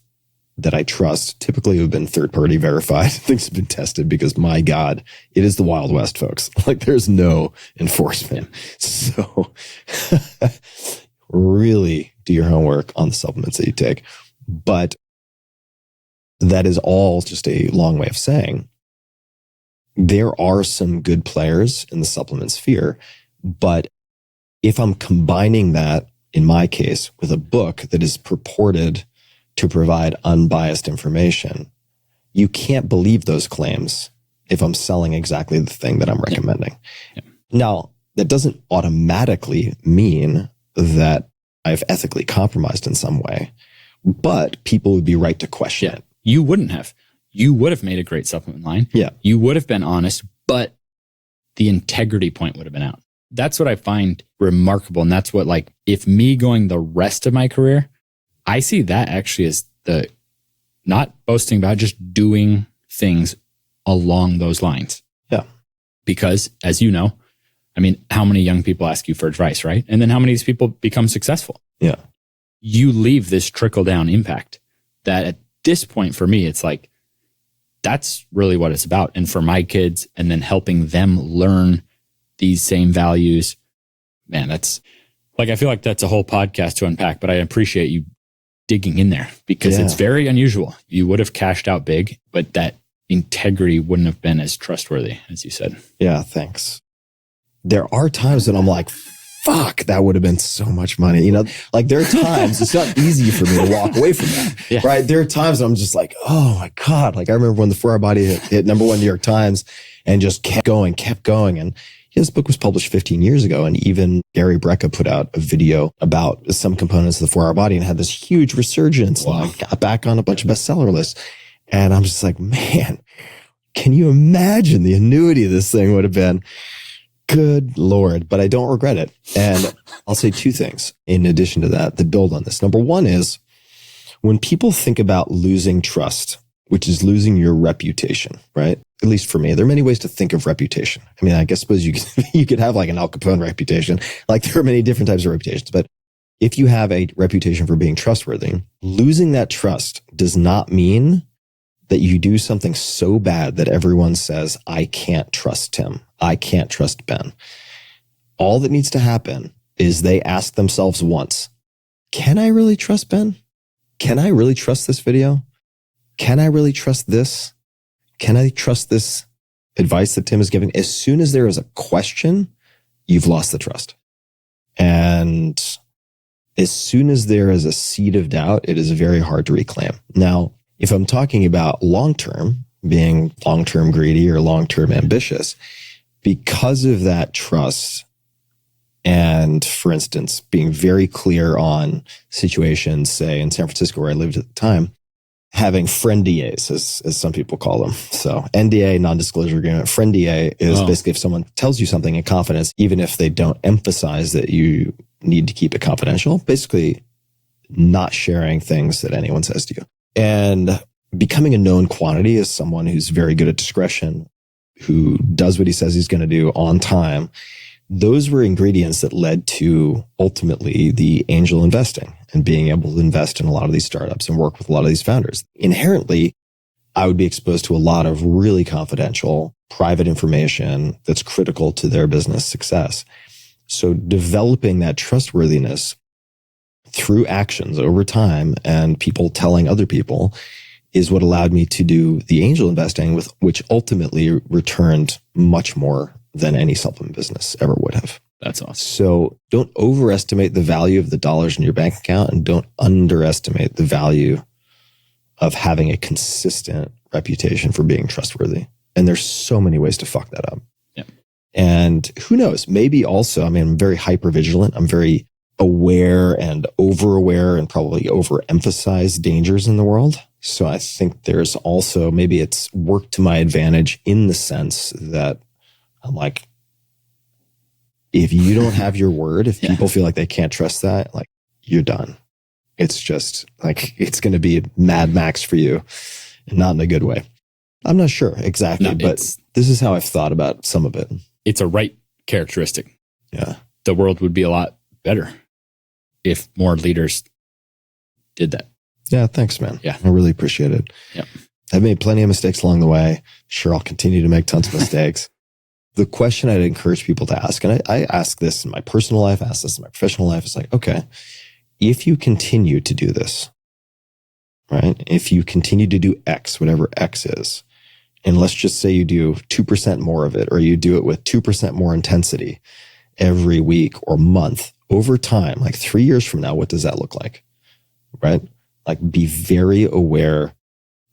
that I trust, typically who've been third-party verified. Things have been tested because, my God, it is the Wild West, folks. Like there's no enforcement. So really do your homework on the supplements that you take. But that is all just a long way of saying there are some good players in the supplement sphere. But if I'm combining that, in my case, with a book that is purported to provide unbiased information, you can't believe those claims if I'm selling exactly the thing that I'm recommending. Yeah. Now, that doesn't automatically mean that I've ethically compromised in some way, but people would be right to question it. You wouldn't have. You would have made a great supplement line. Yeah. You would have been honest, but the integrity point would have been out. That's what I find remarkable. And that's what, like, if me going the rest of my career, I see that actually as the not boasting about, just doing things along those lines. Yeah. Because as you know, I mean, how many young people ask you for advice, right? And then how many of these people become successful? Yeah. You leave this trickle down impact that at this point for me, it's like, that's really what it's about. And for my kids, and then helping them learn these same values. Man, that's like, I feel like that's a whole podcast to unpack, but I appreciate you digging in there because it's very unusual. You would have cashed out big, but that integrity wouldn't have been as trustworthy, as you said. Yeah, thanks. There are times that I'm like, fuck, that would have been so much money. You know, like there are times it's not easy for me to walk away from that, right? There are times I'm just like, oh my God. Like I remember when the 4 Hour Body hit #1 New York Times and just kept going. And his book was published 15 years ago. And even Gary Brecka put out a video about some components of the 4 Hour Body and had this huge resurgence. Wow. And got back on a bunch of bestseller lists. And I'm just like, man, can you imagine the annuity this thing would have been? Good Lord, but I don't regret it. And I'll say 2 things in addition to that build on this. Number 1 is when people think about losing trust, which is losing your reputation, right? At least for me, there are many ways to think of reputation. I mean, I guess suppose you could have like an Al Capone reputation. Like there are many different types of reputations, but if you have a reputation for being trustworthy, losing that trust does not mean that you do something so bad that everyone says, I can't trust Tim. I can't trust Ben. All that needs to happen is they ask themselves once, can I really trust Ben? Can I really trust this video? Can I really trust this? Can I trust this advice that Tim is giving? As soon as there is a question, you've lost the trust. And as soon as there is a seed of doubt, it is very hard to reclaim. Now, if I'm talking about long-term, being long-term greedy or long-term ambitious, because of that trust and, for instance, being very clear on situations, say in San Francisco where I lived at the time, having friend-DAs, as some people call them. So NDA, non-disclosure agreement. Friend-DA is basically if someone tells you something in confidence, even if they don't emphasize that you need to keep it confidential, basically not sharing things that anyone says to you. And becoming a known quantity as someone who's very good at discretion, who does what he says he's going to do on time, those were ingredients that led to ultimately the angel investing and being able to invest in a lot of these startups and work with a lot of these founders. Inherently, I would be exposed to a lot of really confidential, private information that's critical to their business success. So developing that trustworthiness through actions over time and people telling other people is what allowed me to do the angel investing, with which ultimately returned much more than any supplement business ever would have. That's awesome. So don't overestimate the value of the dollars in your bank account, and don't underestimate the value of having a consistent reputation for being trustworthy. And there's so many ways to fuck that up. Yeah. And who knows, maybe also, I mean, I'm very hyper vigilant. I'm very aware and over aware and probably overemphasize dangers in the world. So I think there's also, maybe it's worked to my advantage in the sense that I'm like, if you don't have your word, if people feel like they can't trust that, like you're done. It's just like, it's going to be Mad Max for you, and not in a good way. I'm not sure exactly, but this is how I've thought about some of it. It's a right characteristic. Yeah. The world would be a lot better if more leaders did that. Yeah. Thanks, man. Yeah. I really appreciate it. Yep. I've made plenty of mistakes along the way. Sure, I'll continue to make tons of mistakes. The question I'd encourage people to ask, and I ask this in my personal life, I ask this in my professional life, is like, okay, if you continue to do this, right? If you continue to do X, whatever X is, and let's just say you do 2% more of it, or you do it with 2% more intensity every week or month over time, like 3 years from now, what does that look like? Right? Like, be very aware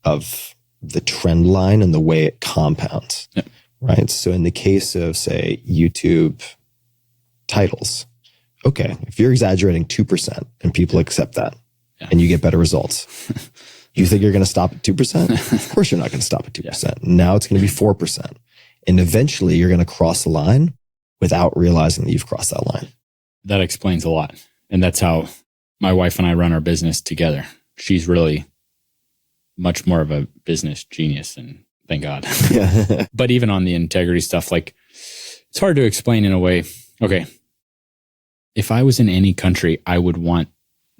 of the trend line and the way it compounds. Yeah. Right. So in the case of, say, YouTube titles, okay, if you're exaggerating 2% and people accept that and you get better results, you think you're going to stop at 2%? Of course you're not going to stop at 2%. Yeah. Now it's going to be 4%. And eventually you're going to cross the line without realizing that you've crossed that line. That explains a lot. And that's how my wife and I run our business together. She's really much more of a business genius, and thank God. Yeah. But even on the integrity stuff, like, it's hard to explain in a way. Okay, if I was in any country, I would want,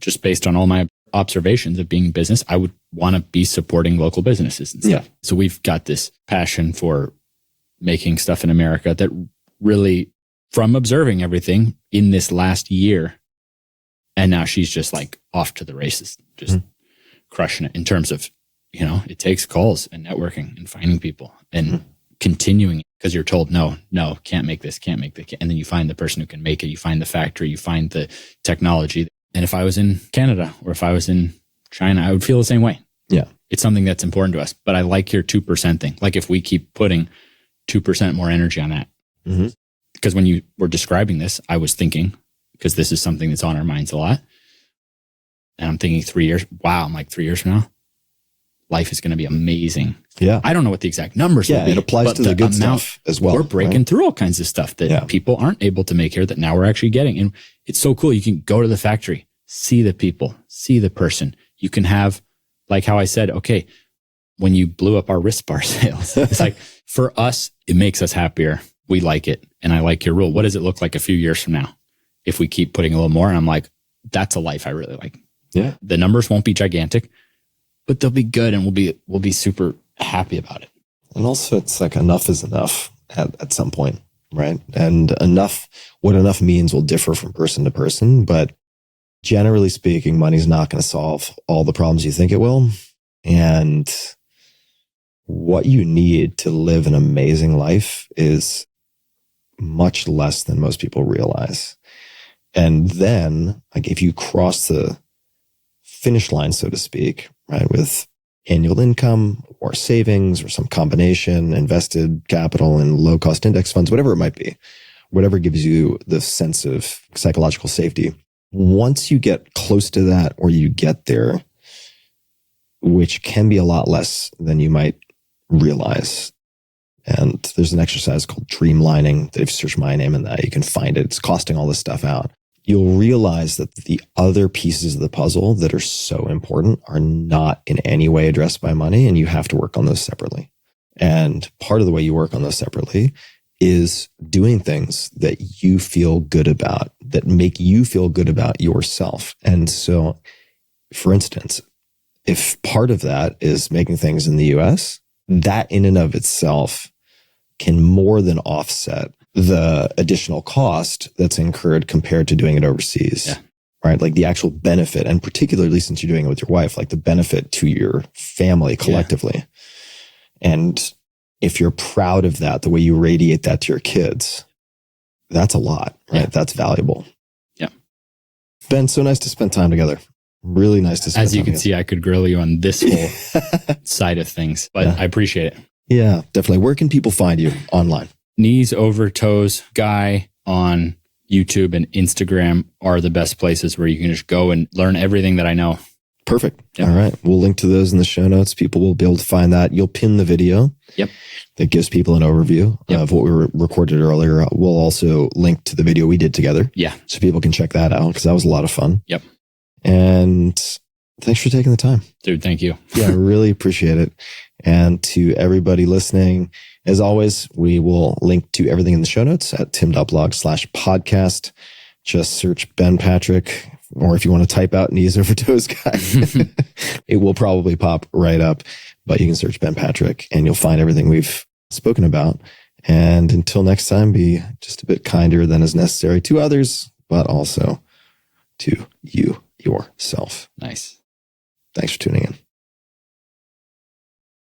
just based on all my observations of being in business, I would want to be supporting local businesses and stuff. Yeah. So we've got this passion for making stuff in America that really from observing everything in this last year. And now she's just like off to the races, just crushing it in terms of, it takes calls and networking and finding people and continuing, because you're told, no, can't make this. And then you find the person who can make it. You find the factory, you find the technology. And if I was in Canada or if I was in China, I would feel the same way. Yeah. It's something that's important to us, but I like your 2% thing. Like if we keep putting 2% more energy on that, because when you were describing this, I was thinking, because this is something that's on our minds a lot. And I'm thinking 3 years. Wow. I'm like 3 years from now, life is going to be amazing. Yeah. I don't know what the exact numbers will be. It applies to the good stuff as well. We're breaking through all kinds of stuff that people aren't able to make here that now we're actually getting. And it's so cool. You can go to the factory, see the people, see the person. You can have, like how I said, okay, when you blew up our wrist bar sales, it's like for us, it makes us happier. We like it. And I like your rule. What does it look like a few years from now if we keep putting a little more? And I'm like, that's a life I really like. Yeah. The numbers won't be gigantic, but they'll be good, and we'll be super happy about it. And also it's like enough is enough at some point, right? And what enough means will differ from person to person, but generally speaking, money's not going to solve all the problems you think it will. And what you need to live an amazing life is much less than most people realize. And then, like, if you cross the finish line, so to speak, right, with annual income or savings or some combination, invested capital in low cost index funds, whatever it might be, whatever gives you the sense of psychological safety. Once you get close to that, or you get there, which can be a lot less than you might realize. And there's an exercise called dreamlining that if you search my name in that, you can find it. It's costing all this stuff out. You'll realize that the other pieces of the puzzle that are so important are not in any way addressed by money, and you have to work on those separately. And part of the way you work on those separately is doing things that you feel good about, that make you feel good about yourself. And so, for instance, if part of that is making things in the US, that in and of itself can more than offset the additional cost that's incurred compared to doing it overseas, right? Like the actual benefit, and particularly since you're doing it with your wife, like the benefit to your family collectively. And if you're proud of that, the way you radiate that to your kids, that's a lot, right? Yeah. That's valuable. Yeah. Ben, so nice to spend time together. Really nice to spend time As you can see, I could grill you on this whole side of things, but I appreciate it. Yeah, definitely. Where can people find you online? Knees Over Toes Guy on YouTube and Instagram are the best places where you can just go and learn everything that I know. Perfect. Yep. All right. We'll link to those in the show notes. People will be able to find that. You'll pin the video. Yep. That gives people an overview of what we recorded earlier. We'll also link to the video we did together. Yeah. So people can check that out, because that was a lot of fun. Yep. And thanks for taking the time. Dude, thank you. Yeah, I really appreciate it. And to everybody listening, as always, we will link to everything in the show notes at tim.blog/podcast. Just search Ben Patrick, or if you want to type out Knees Over Toes Guy, it will probably pop right up. But you can search Ben Patrick and you'll find everything we've spoken about. And until next time, be just a bit kinder than is necessary to others, but also to you yourself. Nice. Thanks for tuning in.